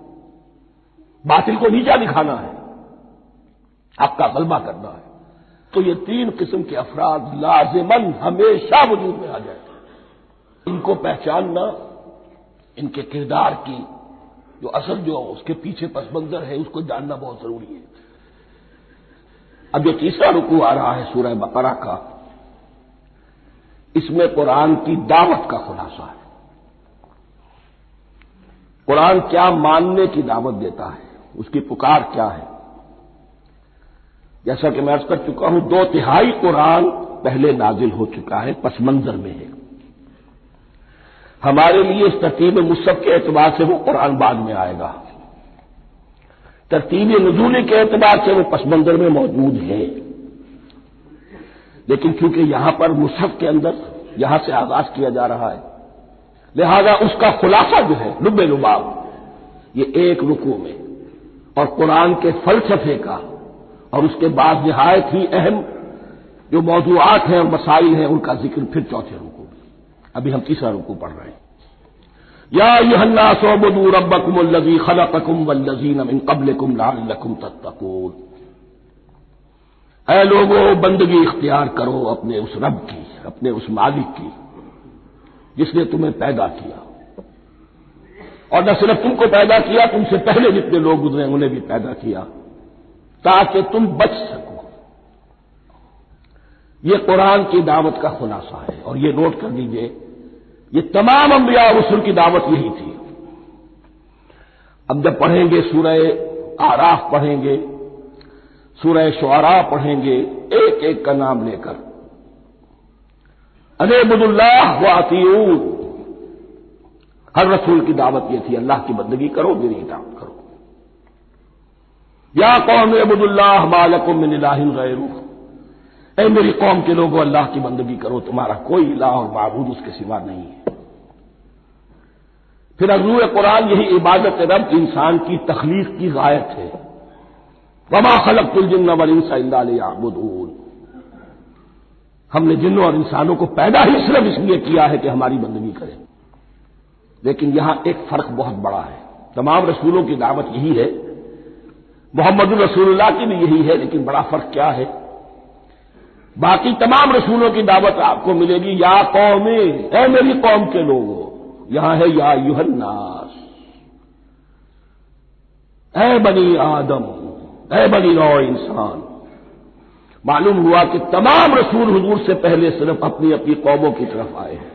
باطل کو نیچا دکھانا ہے، حق کا غلبہ کرنا ہے، تو یہ 3 قسم کے افراد لازماً ہمیشہ وجود میں آ جائیں۔ ان کو پہچاننا، ان کے کردار کی جو اصل جو اس کے پیچھے پس منظر ہے اس کو جاننا بہت ضروری ہے۔ اب جو تیسرا رکوع آ رہا ہے سورہ بقرہ کا، اس میں قرآن کی دعوت کا خلاصہ ہے۔ قرآن کیا ماننے کی دعوت دیتا ہے، اس کی پکار کیا ہے۔ جیسا کہ میں عرض کر چکا ہوں 2/3 قرآن پہلے نازل ہو چکا ہے، پس منظر میں ہے۔ ہمارے لیے اس ترتیب مصحف کے اعتبار سے وہ قرآن بعد میں آئے گا، ترتیب نزولی کے اعتبار سے وہ پس منظر میں موجود ہے، لیکن چونکہ یہاں پر مصحف کے اندر یہاں سے آغاز کیا جا رہا ہے، لہذا اس کا خلاصہ جو ہے لب لباب یہ 1 رکوع میں، اور قرآن کے فلسفے کا اور اس کے بعد نہایت ہی اہم جو موضوعات ہیں اور مسائل ہیں ان کا ذکر پھر 4تھے رکوع میں۔ ابھی ہم تیسرا رکوع پڑھ رہے ہیں۔ یا ایھا الناس اعبدوا ربکم الذی خلقکم والذین من قبلکم لعلکم تتقون، اے لوگو بندگی اختیار کرو اپنے اس رب کی، اپنے اس مالک کی جس نے تمہیں پیدا کیا، اور نہ صرف تم کو پیدا کیا، تم سے پہلے جتنے لوگ گزرے انہیں بھی پیدا کیا تاکہ تم بچ سکو۔ یہ قرآن کی دعوت کا خلاصہ ہے، اور یہ نوٹ کر لیجئے یہ تمام انبیاء اور رسل کی دعوت یہی تھی۔ اب جب پڑھیں گے سورہ اعراف پڑھیں گے، سورہ شعراء پڑھیں گے، ایک ایک کا نام لے کر ان اعبدوا اللہ واطیعون، ہر رسول کی دعوت یہ تھی اللہ کی بندگی کرو، میری اطاعت کرو۔ یا قوم اعبدوا اللہ ما لکم من الہ غیرہ، اے میری قوم کے لوگوں اللہ کی بندگی کرو، تمہارا کوئی الہ اور معبود اس کے سوا نہیں ہے۔ پھر عضو قرآن یہی عبادت رب انسان کی تخلیق کی غایت ہے، وما خلقت الجن والانس الا لیعبدون، ہم نے جنوں اور انسانوں کو پیدا ہی صرف اس لیے کیا ہے کہ ہماری بندگی کریں۔ لیکن یہاں ایک فرق بہت بڑا ہے، تمام رسولوں کی دعوت یہی ہے، محمد الرسول اللہ کی بھی یہی ہے، لیکن بڑا فرق کیا ہے؟ باقی تمام رسولوں کی دعوت آپ کو ملے گی یا قوم، اے میری قوم کے لوگوں، یہاں ہے یا ایھا الناس، اے بنی آدم، اے بنی نوع انسان۔ معلوم ہوا کہ تمام رسول حضور سے پہلے صرف اپنی اپنی قوموں کی طرف آئے ہیں،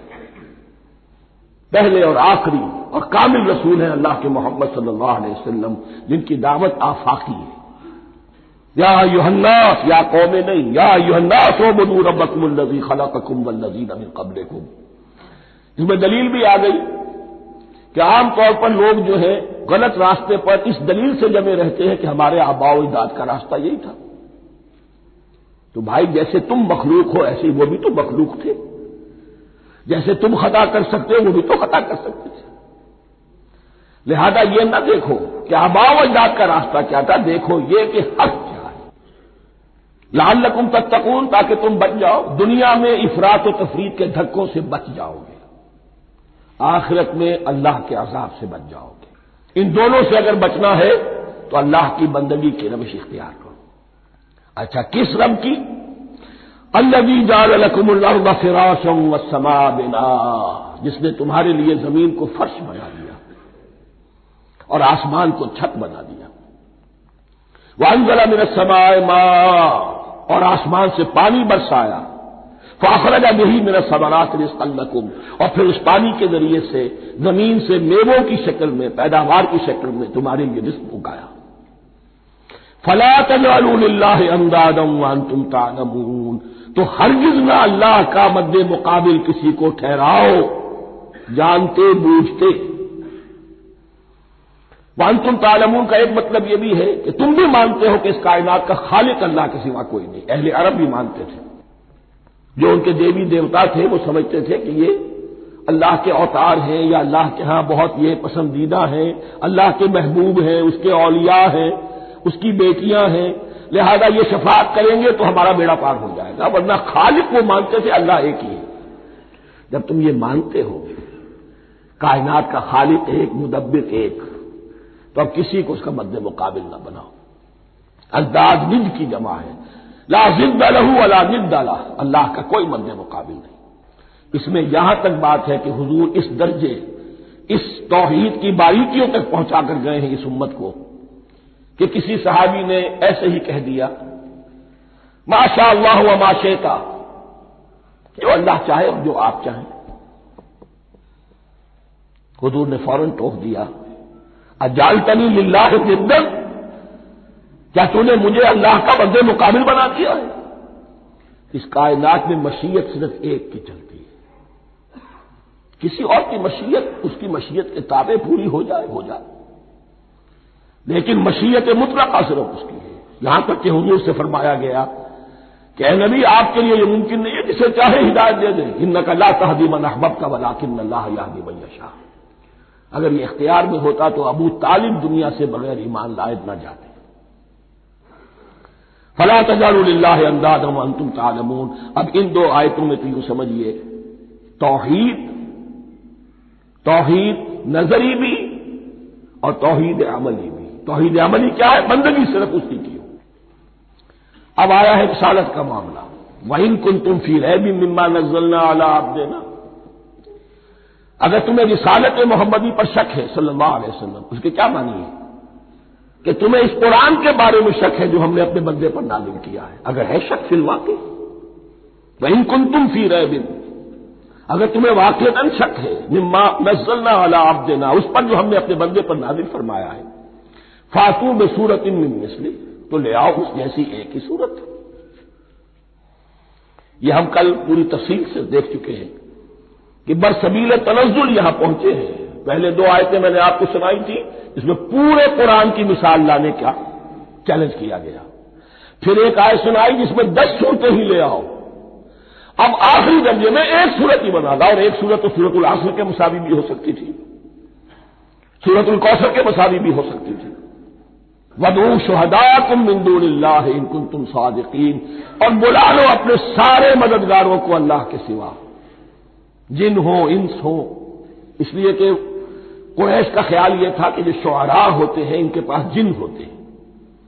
پہلے اور آخری اور کامل رسول ہیں اللہ کے محمد صلی اللہ علیہ وسلم، جن کی دعوت آفاقی ہے۔ یا ایھا الناس، یا قوم نہیں، یا ایھا الناس اعبدوا ربکم الذی خلقکم والذین من قبلکم۔ اس میں دلیل بھی آ گئی کہ عام طور پر لوگ جو ہے غلط راستے پر اس دلیل سے جمے رہتے ہیں کہ ہمارے آباء و اجداد کا راستہ یہی تھا۔ تو بھائی جیسے تم مخلوق ہو ایسے ہی وہ بھی تو مخلوق تھے، جیسے تم خطا کر سکتے ہو وہ بھی تو خطا کر سکتے تھے۔ لہذا یہ نہ دیکھو کہ آباء و اجداد کا راستہ کیا تھا، دیکھو یہ کہ حق کیا ہے، لعلکم تتقون، تاکہ تم بچ جاؤ، دنیا میں افراط و تفریط کے دھکوں سے بچ جاؤ گے، آخرت میں اللہ کے عذاب سے بچ جاؤ گے۔ ان دونوں سے اگر بچنا ہے تو اللہ کی بندگی کی روش اختیار کرو۔ اچھا کس رب کی؟ الذی جعل لکم الارض فراشا والسماء بناء، جس نے تمہارے لیے زمین کو فرش بنا دیا اور آسمان کو چھت بنا دیا۔ وانزل من السماء ماء، اور آسمان سے پانی برسایا، فاخرج به من الثمرات رزقا لکم، اور پھر اس پانی کے ذریعے سے زمین سے میووں کی شکل میں، پیداوار کی شکل میں تمہارے لیے رزق اگایا۔ فلا تجعلوا للہ اندادا وانتم تعلمون، تو ہرگز نہ اللہ کا مد مقابل کسی کو ٹھہراؤ جانتے بوجھتے۔ وانتم تعلمون کا ایک مطلب یہ بھی ہے کہ تم بھی مانتے ہو کہ اس کائنات کا خالق اللہ کے سوا کوئی نہیں، اہل عرب بھی مانتے تھے، جو ان کے دیوی دیوتا تھے وہ سمجھتے تھے کہ یہ اللہ کے اوتار ہیں یا اللہ کے ہاں بہت یہ پسندیدہ ہیں، اللہ کے محبوب ہیں، اس کے اولیاء ہیں، اس کی بیٹیاں ہیں، لہذا یہ شفاعت کریں گے تو ہمارا بیڑا پار ہو جائے گا، ورنہ خالق وہ مانتے تھے اللہ ایک ہی ہے۔ جب تم یہ مانتے ہو کائنات کا خالق ایک، مدبر ایک، تو اب کسی کو اس کا مد مقابل نہ بناؤ۔ انداز ند کی جمع ہے، لا ضد لہ ولا ند لہ، اللہ کا کوئی مد مقابل نہیں۔ اس میں یہاں تک بات ہے کہ حضور اس درجے، اس توحید کی باریکیوں تک پہنچا کر گئے ہیں اس امت کو کہ کسی صحابی نے ایسے ہی کہہ دیا ما شاء اللہ و ما شئت، جو اللہ چاہے اور جو آپ چاہیں۔ حضور نے فوراً ٹوک دیا اجعلتنی للہ ندا، کیا تو نے مجھے اللہ کا مد مقابل بنا دیا ہے؟ اس کائنات میں مشیت صرف ایک کی چلتی ہے، کسی اور کی مشیت اس کی مشیت کے تابع پوری ہو جائے، لیکن مشیت مطلقہ صرف اس کی ہے۔ یہاں تک کہ حضور سے فرمایا گیا کہ اے نبی آپ کے لیے یہ ممکن نہیں ہے جسے چاہے ہدایت دے دیں، انک لا تہدی من احببت ولکن اللہ یہدی من یشاء۔ اگر یہ اختیار میں ہوتا تو ابو طالب دنیا سے بغیر ایمان لائے نہ جاتے۔ فلا تجعلوا للہ اندادا وانتم تعلمون۔ اب ان دو آیتوں میں تو یوں سمجھیے توحید توحید نظری بھی اور توحید عملی بھی۔ توحید عملی کیا ہے؟ بندگی صرف اسی کی ہو۔ اب آیا ہے رسالت کا معاملہ، وَإِن كُنتُمْ فِي رَيْبٍ مِّمَّا نَزَّلْنَا عَلَىٰ عَبْدِنَا، اگر تمہیں رسالت محمدی پر شک ہے صلی اللہ علیہ وسلم، اس کے کیا معنی ہے؟ کہ تمہیں اس قرآن کے بارے میں شک ہے جو ہم نے اپنے بندے پر نازل کیا ہے۔ اگر ہے شک فی الواقع، وَإِن كُنتُمْ فِي رَيْبٍ، اگر تمہیں واقعتاً شک ہے مما نزلنا علی عبدنا، اس پر جو ہم نے اپنے بندے پر نازل فرمایا ہے، فاتوا بسورۃ من مثلہ، تو لے آؤ اس جیسی ایک ہی صورت۔ یہ ہم کل پوری تفصیل سے دیکھ چکے ہیں کہ برسبیل تنزل یہاں پہنچے ہیں۔ پہلے دو آیتیں میں نے آپ کو سنائی تھی، اس میں پورے قرآن کی مثال لانے کا چیلنج کیا گیا۔ پھر ایک آیت سنائی جس میں 10 صورتیں ہی لے آؤ۔ اب آخری درجے میں ایک صورت ہی بنا لا، اور ایک صورت تو سورۃ العصر کے مساوی بھی ہو سکتی تھی، سورۃ الکوثر کے مساوی بھی ہو سکتی تھی۔ وَادْعُوا شُهَدَاءَكُم مِّن دُونِ اللَّهِ إِن كُنتُمْ صَادِقِينَ، اور بلا لو اپنے سارے مددگاروں کو اللہ کے سوا، جن ہو انس ہو، اس لیے کہ قریش کا خیال یہ تھا کہ جو شعراء ہوتے ہیں ان کے پاس جن ہوتے ہیں،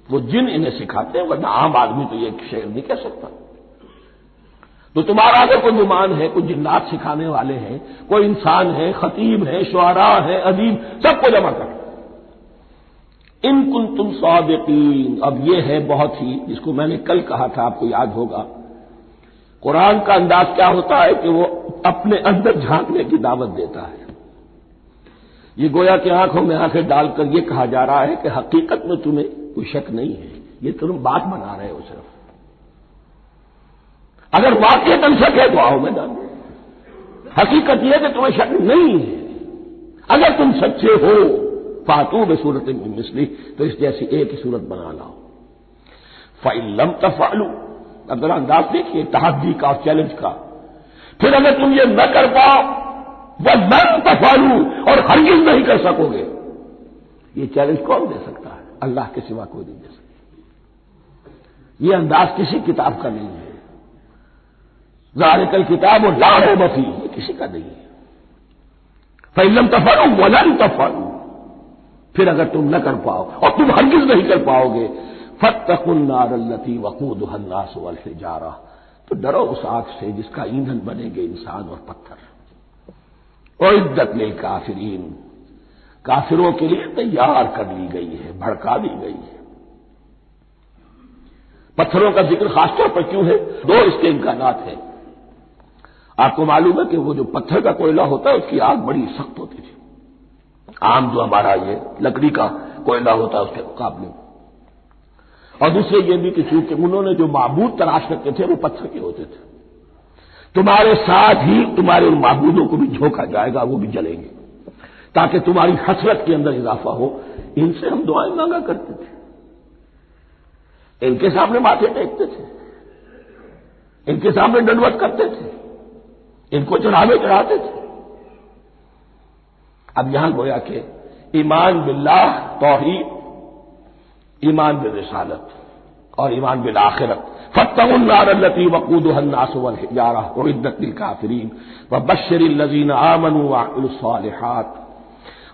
وہ جن انہیں سکھاتے ہیں، ورنہ عام آدمی تو یہ شعر نہیں کہہ سکتا۔ تو تمہارا اگر کوئی گمان ہے، کوئی جنات سکھانے والے ہیں، کوئی انسان ہے، خطیب ہے، شعراء ہے، ادیب، سب کو جمع کر، ان کنتم صادقین۔ اب یہ ہے بہت ہی، جس کو میں نے کل کہا تھا، آپ کو یاد ہوگا، قرآن کا انداز کیا ہوتا ہے کہ وہ اپنے اندر جھانکنے کی دعوت دیتا ہے۔ یہ گویا کہ آنکھوں میں آنکھیں ڈال کر یہ کہا جا رہا ہے کہ حقیقت میں تمہیں کوئی شک نہیں ہے، یہ تم بات بنا رہے ہو صرف۔ اگر واقعتاً شک ہے تو آؤ میدان میں، حقیقت یہ ہے کہ تمہیں شک نہیں ہے۔ اگر تم سچے ہو فاتوا بسورۃ من مثلہ، تو اس جیسی ایک ہی صورت بنا لاؤ۔ فإن لم تفعلوا، اب ذرا انداز دیکھیے تحدی کا اور چیلنج کا۔ پھر اگر تم یہ نہ کر پاؤ، وَلَن تفعلوا، اور ہرگز نہیں کر سکو گے، یہ چیلنج کون دے سکتا ہے؟ اللہ کے سوا کوئی نہیں دے سکتا۔ یہ انداز کسی کتاب کا نہیں ہے، ذالک الکتاب لا ریب فیہ، یہ کسی کا نہیں ہے۔ فإن لم تفعلوا وَلَن تفعلوا، پھر اگر تم نہ کر پاؤ اور تم ہرگز نہیں کر پاؤ گے، فاتقوا النار التي وقودها الناس والحجارہ، تو ڈرو اس آگ سے جس کا ایندھن بنے گے انسان اور پتھر۔ اعدت للکافرین، کافروں کے لیے تیار کر لی گئی ہے، بھڑکا دی گئی ہے۔ پتھروں کا ذکر خاص طور پر کیوں ہے؟ دو اس کے امکانات ہیں۔ آپ کو معلوم ہے کہ وہ جو پتھر کا کوئلہ ہوتا ہے اس کی آگ بڑی سخت ہوتی تھی، عام جو ہمارا یہ لکڑی کا کوئلہ ہوتا ہے اس کے مقابلے میں۔ اور دوسرے یہ بھی کہ چونکہ انہوں نے جو معبود تلاش کرتے تھے وہ پتھر کے ہوتے تھے، تمہارے ساتھ ہی تمہارے ان معبودوں کو بھی جھونکا جائے گا، وہ بھی جلیں گے، تاکہ تمہاری حسرت کے اندر اضافہ ہو۔ ان سے ہم دعائیں مانگا کرتے تھے، ان کے سامنے ماتھے ٹیکتے تھے، ان کے سامنے ڈنڈوت کرتے تھے، ان کو چڑھاوے چڑھاتے تھے۔ اب یہاں گویا کہ ایمان باللہ توحید، ایمان بالرسالت اور ایمان بالآخرت، فاتقوا النار التي وقودها الناس والحجارة اعدت للكافرين وبشر الذين آمنوا وعملوا الصالحات،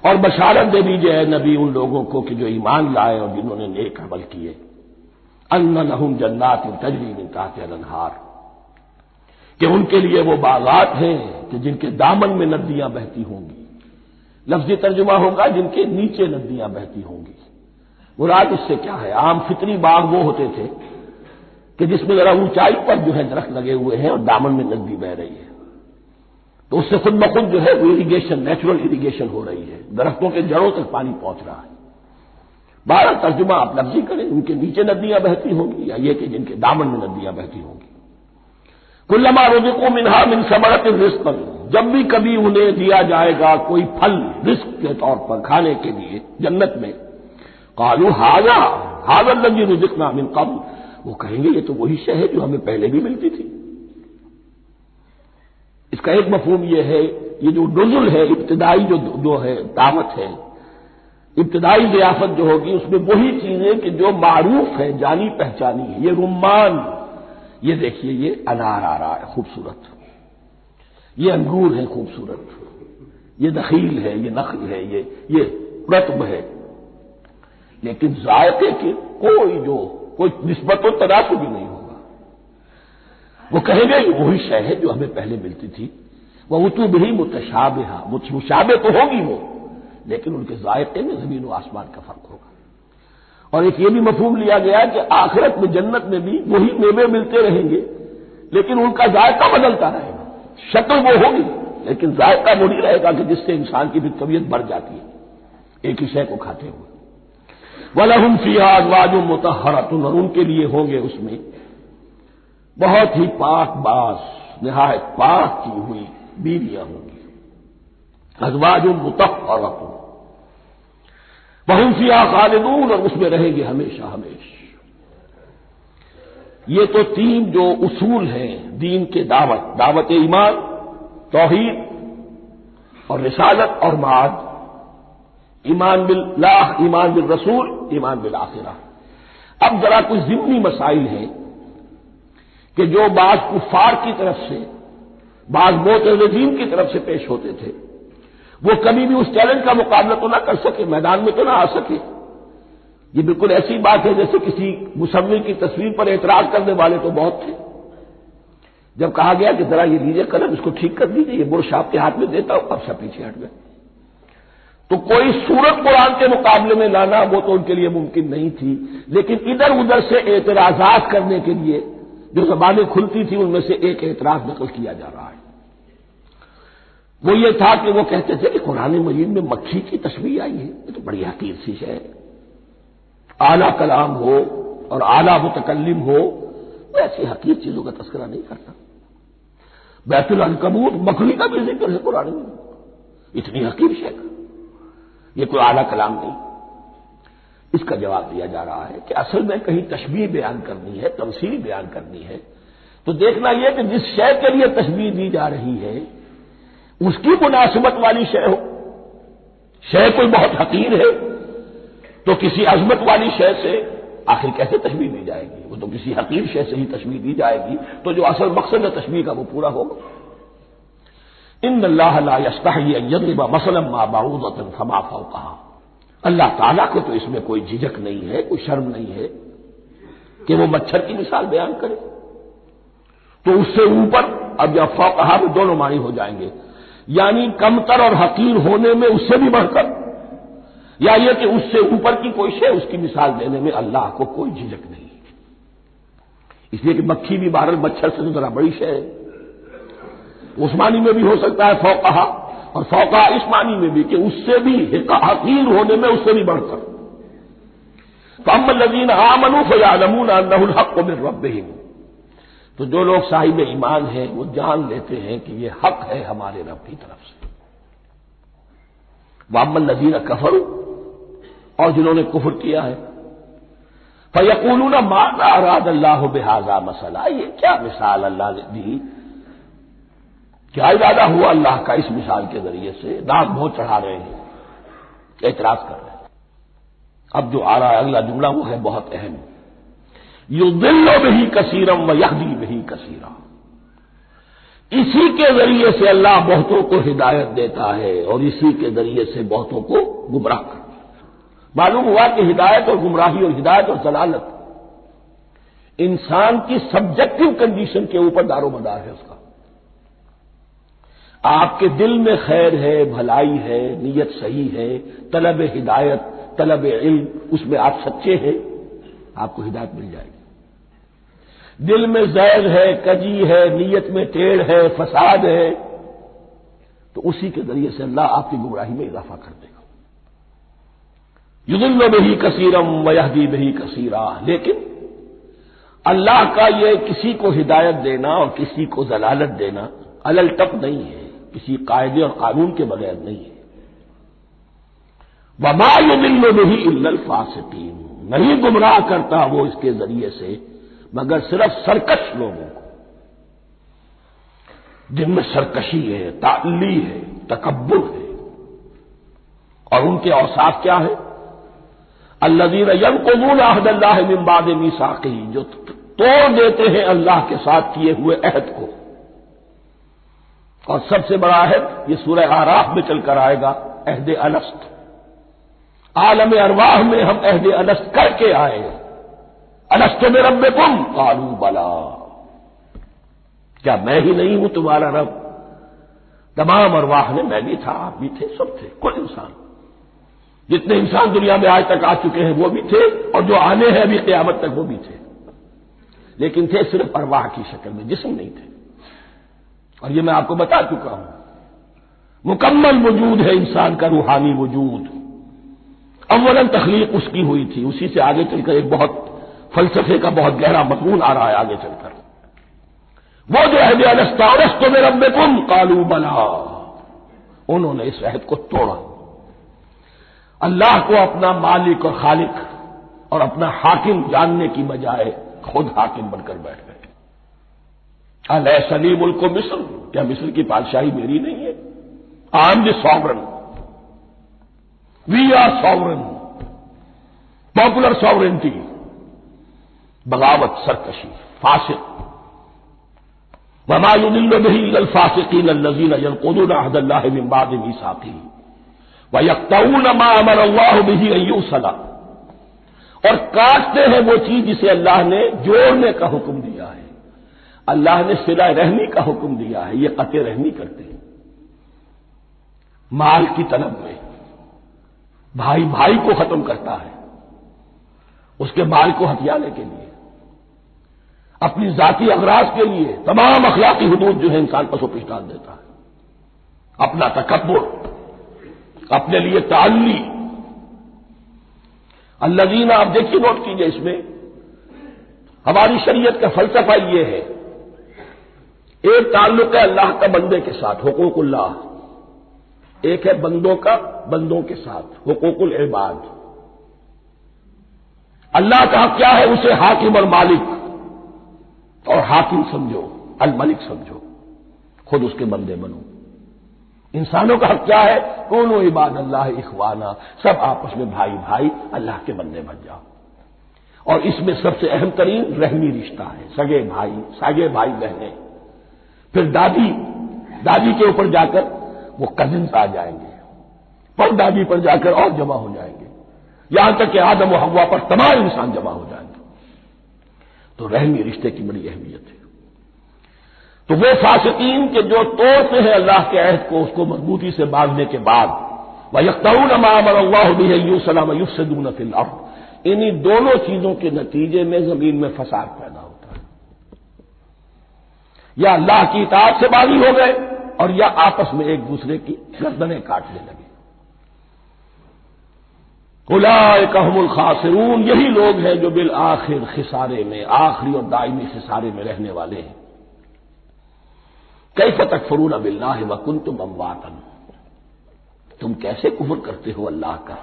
اور بشارت دے دیجئے اے نبی ان لوگوں کو کہ جو ایمان لائے اور جنہوں نے نیک عمل کیے، ان لهم جنات تجری من تحتها الانہار، کہ ان کے لیے وہ باغات ہیں کہ جن کے دامن میں ندیاں بہتی ہوں گی۔ لفظی ترجمہ ہوگا جن کے نیچے ندیاں بہتی ہوں گی۔ مراد اس سے کیا ہے؟ عام فطری باغ وہ ہوتے تھے کہ جس میں ذرا اونچائی پر جو ہے درخت لگے ہوئے ہیں اور دامن میں ندی بہ رہی ہے، تو اس سے خود بخود جو ہے وہ اریگیشن، نیچرل اریگیشن ہو رہی ہے، درختوں کے جڑوں تک پانی پہنچ رہا ہے۔ بارہ ترجمہ آپ لفظی کریں، ان کے نیچے ندیاں بہتی ہوں گی یا یہ کہ جن کے دامن میں ندیاں بہتی ہوں گی۔ کلما رزقوا منها من ثمرۃ رزقا، جب بھی کبھی انہیں دیا جائے گا کوئی پھل رزق کے طور پر کھانے کے لیے جنت میں، قالوا هذا الذي رزقنا من قبل، وہ کہیں گے یہ تو وہی شے ہے جو ہمیں پہلے بھی ملتی تھی۔ اس کا ایک مفہوم یہ ہے، یہ جو نزل ہے، ابتدائی جو ہے دعوت ہے، ابتدائی ضیافت جو ہوگی اس میں وہی چیزیں کہ جو معروف ہے، جانی پہچانی ہے۔ یہ رمان، یہ دیکھیے یہ انار آ رہا ہے خوبصورت، یہ انگور ہے خوبصورت، یہ نخیل ہے، یہ نخل ہے، یہ رطب ہے، لیکن ذائقے کی کوئی نسبت و تناسب بھی نہیں ہوگا۔ وہ کہیں گے یہ وہی شے ہے جو ہمیں پہلے ملتی تھی، وہ اتو بھی متشابہہ، مشابہ تو ہوگی وہ، لیکن ان کے ذائقے میں زمین و آسمان کا فرق ہوگا۔ اور ایک یہ بھی مفہوم لیا گیا کہ آخرت میں جنت میں بھی وہی میوے ملتے رہیں گے، لیکن ان کا ذائقہ بدلتا رہے گا، شکل وہ ہوگی لیکن ذائقہ وہ نہیں رہے گا کہ جس سے انسان کی بھی طبیعت بڑھ جاتی ہے ایک ہی شے کو کھاتے ہوئے۔ وَلَهُمْ فِيهَا أَزْوَاجٌ مُطَهَّرَةٌ، اور ان کے لیے ہوں گے اس میں بہت ہی پاک باز، نہایت پاک کی ہوئی بیویاں ہوں گی۔ ازواج مطہرۃ وَهُمْ فِيهَا خَالِدُونَ، اور اس میں رہیں گے ہمیشہ ہمیشہ۔ یہ تو تین جو اصول ہیں دین کے دعوت ایمان، توحید اور رسالت اور معاد، ایمان باللہ، ایمان بالرسول، ایمان بالآخرہ۔ اب ذرا کچھ ضمنی مسائل ہیں کہ جو بعض کفار کی طرف سے، بعض معتزلین کی طرف سے پیش ہوتے تھے، وہ کبھی بھی اس چیلنج کا مقابلہ تو نہ کر سکے، میدان میں تو نہ آ سکے۔ یہ بالکل ایسی بات ہے جیسے کسی مصور کی تصویر پر اعتراض کرنے والے تو بہت تھے۔ جب کہا گیا کہ ذرا یہ لیجیے قلم، اس کو ٹھیک کر دیجیے، یہ برش آپ کے ہاتھ میں دیتا ہوں، اب سب پیچھے ہٹ گئے۔ تو کوئی صورت قرآن کے مقابلے میں لانا وہ تو ان کے لیے ممکن نہیں تھی، لیکن ادھر ادھر سے اعتراضات کرنے کے لیے جو زبانیں کھلتی تھی ان میں سے ایک اعتراض نقل کیا جا رہا ہے۔ وہ یہ تھا کہ وہ کہتے تھے کہ قرآن مجید میں مکھی کی تشبیہ آئی ہے، یہ تو بڑی حقیر سی ہے، اعلیٰ کلام ہو اور اعلیٰ متکلم ہو وہ ایسی حقیر چیزوں کا تذکرہ نہیں کرتا۔ بیت العنکبوت مکھی کا بھی ذکر ہے قرآن میں، اتنی حقیر شے کا، یہ کوئی اعلیٰ کلام نہیں۔ اس کا جواب دیا جا رہا ہے کہ اصل میں کہیں تشبیہ بیان کرنی ہے، تمثیل بیان کرنی ہے، تو دیکھنا یہ کہ جس شے کے لیے تشبیہ دی جا رہی ہے اس کی مناسبت والی شے ہو۔ شے کوئی بہت حقیر ہے تو کسی عظمت والی شے سے آخر کیسے تشبیہ دی جائے گی؟ وہ تو کسی حقیر شے سے ہی تشبیہ دی جائے گی، تو جو اصل مقصد ہے تشبیہ کا وہ پورا ہوگا۔ ان اللہ لا یستحیی ان یضرب مثلا ما بعوضۃ فما فوقها، اللہ تعالیٰ کو تو اس میں کوئی جھجک نہیں ہے، کوئی شرم نہیں ہے کہ وہ مچھر کی مثال بیان کرے، تو اس سے اوپر، اب یا فوقها میں دونوں معنی ہو جائیں گے، یعنی کمتر اور حقیر ہونے میں اس سے بھی بڑھ کر، یا یہ کہ اس سے اوپر کی کوئی شے اس کی مثال دینے میں اللہ کو کوئی جھجک نہیں، اس لیے کہ مکھی بھی بہرحال مچھر سے تو ذرا بڑی شے ہے، اس معنی میں بھی ہو سکتا ہے فوقها، اور فوقها اس معنی میں بھی کہ اس سے بھی حقیر ہونے میں اس سے بھی بڑھ کر۔ فَأَمَّا الَّذِينَ آمَنُوا فَيَعْلَمُونَ أَنَّهُ الْحَقُّ مِنْ رَبِّهِمْ، تو جو لوگ صاحب ایمان ہیں وہ جان لیتے ہیں کہ یہ حق ہے ہمارے رب کی طرف سے۔ وَأَمَّا الَّذِينَ كَفَرُوا، اور جنہوں نے کفر کیا ہے، فَيَقُولُونَ مَاذَا أَرَادَ اللَّهُ بِهَذَا مَثَلًا، یہ کیا مثال اللہ نے دی، کیا ارادہ ہوا اللہ کا اس مثال کے ذریعے سے، ناک بہت چڑھا رہے ہیں، اعتراض کر رہے ہیں۔ اب جو آ رہا ہے اگلا جملہ وہ ہے بہت اہم، یضل بہ کثیرا ویہدی بہ کثیرا، اسی کے ذریعے سے اللہ بہتوں کو ہدایت دیتا ہے اور اسی کے ذریعے سے بہتوں کو گمراہ کرتا ہے۔ معلوم ہوا کہ ہدایت اور گمراہی اور ہدایت اور ضلالت انسان کی سبجیکٹو کنڈیشن کے اوپر دار و مدار ہے اس کا۔ آپ کے دل میں خیر ہے، بھلائی ہے، نیت صحیح ہے، طلب ہدایت، طلب علم، اس میں آپ سچے ہیں، آپ کو ہدایت مل جائے گی۔ دل میں زیغ ہے، کجی ہے، نیت میں ٹیڑھ ہے، فساد ہے، تو اسی کے ذریعے سے اللہ آپ کی گمراہی میں اضافہ کر دے گا۔ یضل بہ کثیرا ویہدی بہ کثیرا، لیکن اللہ کا یہ کسی کو ہدایت دینا اور کسی کو ضلالت دینا علل ٹپ نہیں ہے، کسی قاعدے اور قانون کے بغیر نہیں ہے۔ وما یضل بہ الا الفاسقین، نہیں گمراہ کرتا وہ اس کے ذریعے سے مگر صرف سرکش لوگوں کو، جن میں سرکشی ہے، تعلی ہے، تکبر ہے، اور ان کے اوصاف کیا ہے؟ الذین ینقضون عہد اللہ من بعد میثاقہ، جو توڑ دیتے ہیں اللہ کے ساتھ کیے ہوئے عہد کو، اور سب سے بڑا عہد یہ سورہ اعراف میں چل کر آئے گا، عہد الست۔ عالم ارواح میں ہم عہد الست کر کے آئے، الست بربکم قالوا بلا، کیا میں ہی نہیں ہوں تمہارا رب؟ تمام ارواح نے، میں بھی تھا، آپ بھی تھے، سب تھے، کوئی انسان، جتنے انسان دنیا میں آج تک آ چکے ہیں وہ بھی تھے، اور جو آنے ہیں ابھی قیامت تک وہ بھی تھے، لیکن تھے صرف ارواح کی شکل میں، جسم نہیں تھے۔ اور یہ میں آپ کو بتا چکا ہوں، مکمل وجود ہے انسان کا روحانی وجود، اولاً تخلیق اس کی ہوئی تھی، اسی سے آگے چل کر ایک بہت فلسفے کا بہت گہرا مضمون آ رہا ہے آگے چل کر۔ وہ جو عہد الست بربکم قالوا بلا، انہوں نے اس عہد کو توڑا، اللہ کو اپنا مالک اور خالق اور اپنا حاکم جاننے کی بجائے خود حاکم بن کر بیٹھ گئے۔ الیس لی ملک مصر، کیا مصر کی بادشاہی میری نہیں ہے؟ I am the sovereign, we are sovereign, popular sovereignty, بغاوت، سرکشی، فاسق۔ وما يضل به الا الفاسقين الذين ينقضون عهد الله من بعد ميثاقه ويقطعون ما امر الله به ان يوصل، اور کاٹتے ہیں وہ چیز جسے اللہ نے جوڑنے کا حکم دیا ہے، اللہ نے صلہ رحمی کا حکم دیا ہے، یہ قطع رحمی کرتے ہیں مال کی طلب میں، بھائی بھائی کو ختم کرتا ہے اس کے مال کو ہتھیانے کے لیے، اپنی ذاتی اغراض کے لیے تمام اخلاقی حدود جو ہے انسان پسو پیش ڈال دیتا ہے، اپنا تکبر، اپنے لیے تعلی۔ الذین، آپ دیکھیے نوٹ کیجئے، اس میں ہماری شریعت کا فلسفہ یہ ہے، ایک تعلق ہے اللہ کا بندے کے ساتھ، حقوق اللہ، ایک ہے بندوں کا بندوں کے ساتھ، حقوق العباد۔ اللہ کا حق کیا ہے؟ اسے حاکم اور مالک، اور حاکم سمجھو، الملک سمجھو، خود اس کے بندے بنو۔ انسانوں کا حق کیا ہے؟ کونوا عباد اللہ اخوانا، سب آپس میں بھائی بھائی اللہ کے بندے بن جاؤ۔ اور اس میں سب سے اہم ترین رحمی رشتہ ہے، سگے بھائی بہنیں، پھر دادی کے اوپر جا کر وہ کزنس آ جائیں گے، پر دادی پر جا کر اور جمع ہو جائیں گے، یہاں تک کہ آدم و حوا پر تمام انسان جمع ہو جائیں گے۔ تو رحمی رشتے کی بڑی اہمیت ہے۔ تو وہ فاسقین کے جو توڑتے ہیں اللہ کے عہد کو، اس کو مضبوطی سے باندھنے کے بعد، وَيَقْطَعُونَ مَا أَمَرَ اللَّهُ بِهِ أَن يُوصَلَ وَيُفْسِدُونَ فِي الْأَرْضِ، انہی دونوں چیزوں کے نتیجے میں زمین میں فساد پیدا ہوتا ہے، یا اللہ کی اطاعت سے باغی ہو گئے اور یا آپس میں ایک دوسرے کی گردنیں کاٹنے لگے۔ اولئک هم الخاسرون، یہی لوگ ہیں جو بالآخر خسارے میں، آخری اور دائمی خسارے میں رہنے والے ہیں۔ کیف تکفرون باللہ وکنتم امواتا، تم کیسے کفر کرتے ہو اللہ کا؟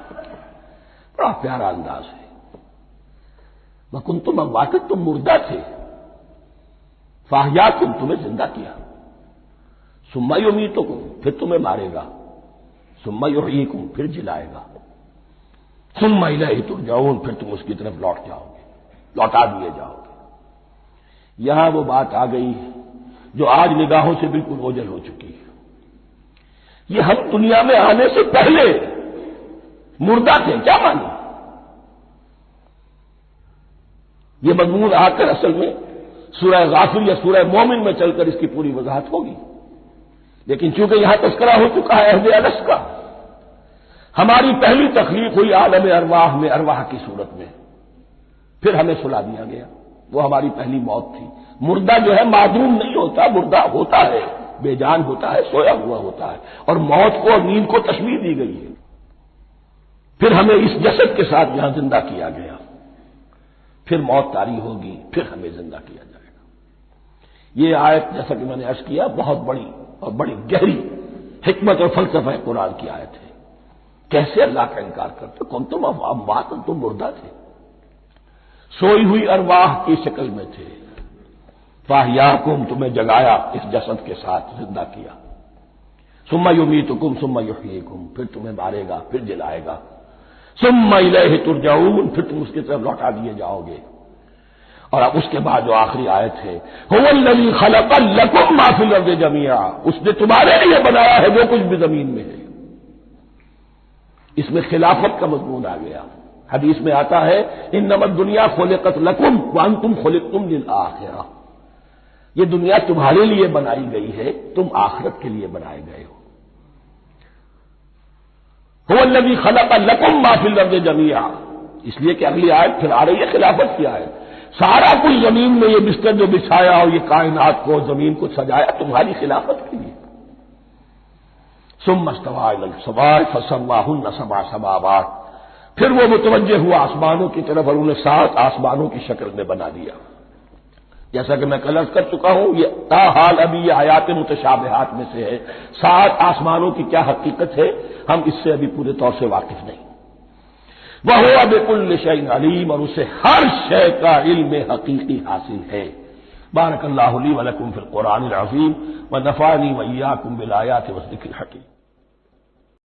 بڑا پیارا انداز ہے، وکنتم امواتا، تم مردہ تھے، فاحیاکم، تمہیں زندہ کیا، ثم یمیتکم، پھر تمہیں مارے گا، ثم یحییکم، پھر جلائے گا، ثم الیہ ترجعون، پھر تم اس کی طرف لوٹ جاؤ گے، لوٹا دیے جاؤ گے۔ یہاں وہ بات آ گئی جو آج نگاہوں سے بالکل اوجھل ہو چکی ہے، یہ ہم دنیا میں آنے سے پہلے مردہ تھے، کیا مانے؟ یہ مضمون آ کر اصل میں سورہ غافر یا سورہ مومن میں چل کر اس کی پوری وضاحت ہوگی، لیکن چونکہ یہاں تذکرہ ہو چکا ہے عہد الست کا، ہماری پہلی تخلیق ہوئی عالم ارواح میں، ارواح کی صورت میں، پھر ہمیں سلا دیا گیا، وہ ہماری پہلی موت تھی۔ مردہ جو ہے معدوم نہیں ہوتا، مردہ ہوتا ہے، بے جان ہوتا ہے، سویا ہوا ہوتا ہے، اور موت کو اور نیند کو تشبیہ دی گئی ہے۔ پھر ہمیں اس جسد کے ساتھ یہاں زندہ کیا گیا، پھر موت طاری ہوگی، پھر ہمیں زندہ کیا جائے گا۔ یہ آیت جیسا کہ میں نے عرض کیا بہت بڑی اور بڑی گہری حکمت اور فلسفہ قرآن کی آیت ہے۔ کیسے اللہ کا انکار کرتے؟ کون تم اموات، تم مردہ تھے، سوئی ہوئی ارواح کی شکل میں تھے، فاحیاکم، تمہیں جگایا اس جسد کے ساتھ، زندہ کیا، ثم یمیتکم ثم یحییکم، پھر تمہیں مارے گا، پھر جلائے گا، ثم الیہ ترجعون، پھر تم اس کی طرف لوٹا دیے جاؤ گے۔ اور اب اس کے بعد جو آخری آیت ہے هو الذی خلق لکم ما فی الارض جميعا، اس نے تمہارے لیے بنایا ہے جو کچھ بھی زمین میں ہے۔ اس میں خلافت کا مضمون آ گیا۔ حدیث میں آتا ہے انما الدنیا خلقت لکم وانتم خلقتم للآخرہ، یہ دنیا تمہارے لیے بنائی گئی ہے، تم آخرت کے لیے بنائے گئے ہو۔ هو الذی خلق لکم ما فی الارض جميعا، اس لیے کہ اگلی آیت پھر آ رہی ہے خلافت کی آیت، سارا کچھ زمین میں یہ بستر جو بچھایا اور یہ کائنات کو زمین کو سجایا تمہاری خلافت کے لیے۔ ثم استوى الى السماء فسواهن سبع سماوات، پھر وہ متوجہ ہوا آسمانوں کی طرف اور انہیں 7 آسمانوں کی شکل میں بنا دیا۔ جیسا کہ میں کل عرض کر چکا ہوں، یہ تاحال ابھی یہ آیات متشابہات میں سے ہے، 7 آسمانوں کی کیا حقیقت ہے ہم اس سے ابھی پورے طور سے واقف نہیں۔ وَهُوَ بِكُلِّ شَيْءٍ عَلِيمٌ، اور اسے ہر شے کا علم حقیقی حاصل ہے۔ بارک اللہ لی ولکم فی القرآن العظیم ونفعنی وإیاکم بالآیات والذکر الحکیم۔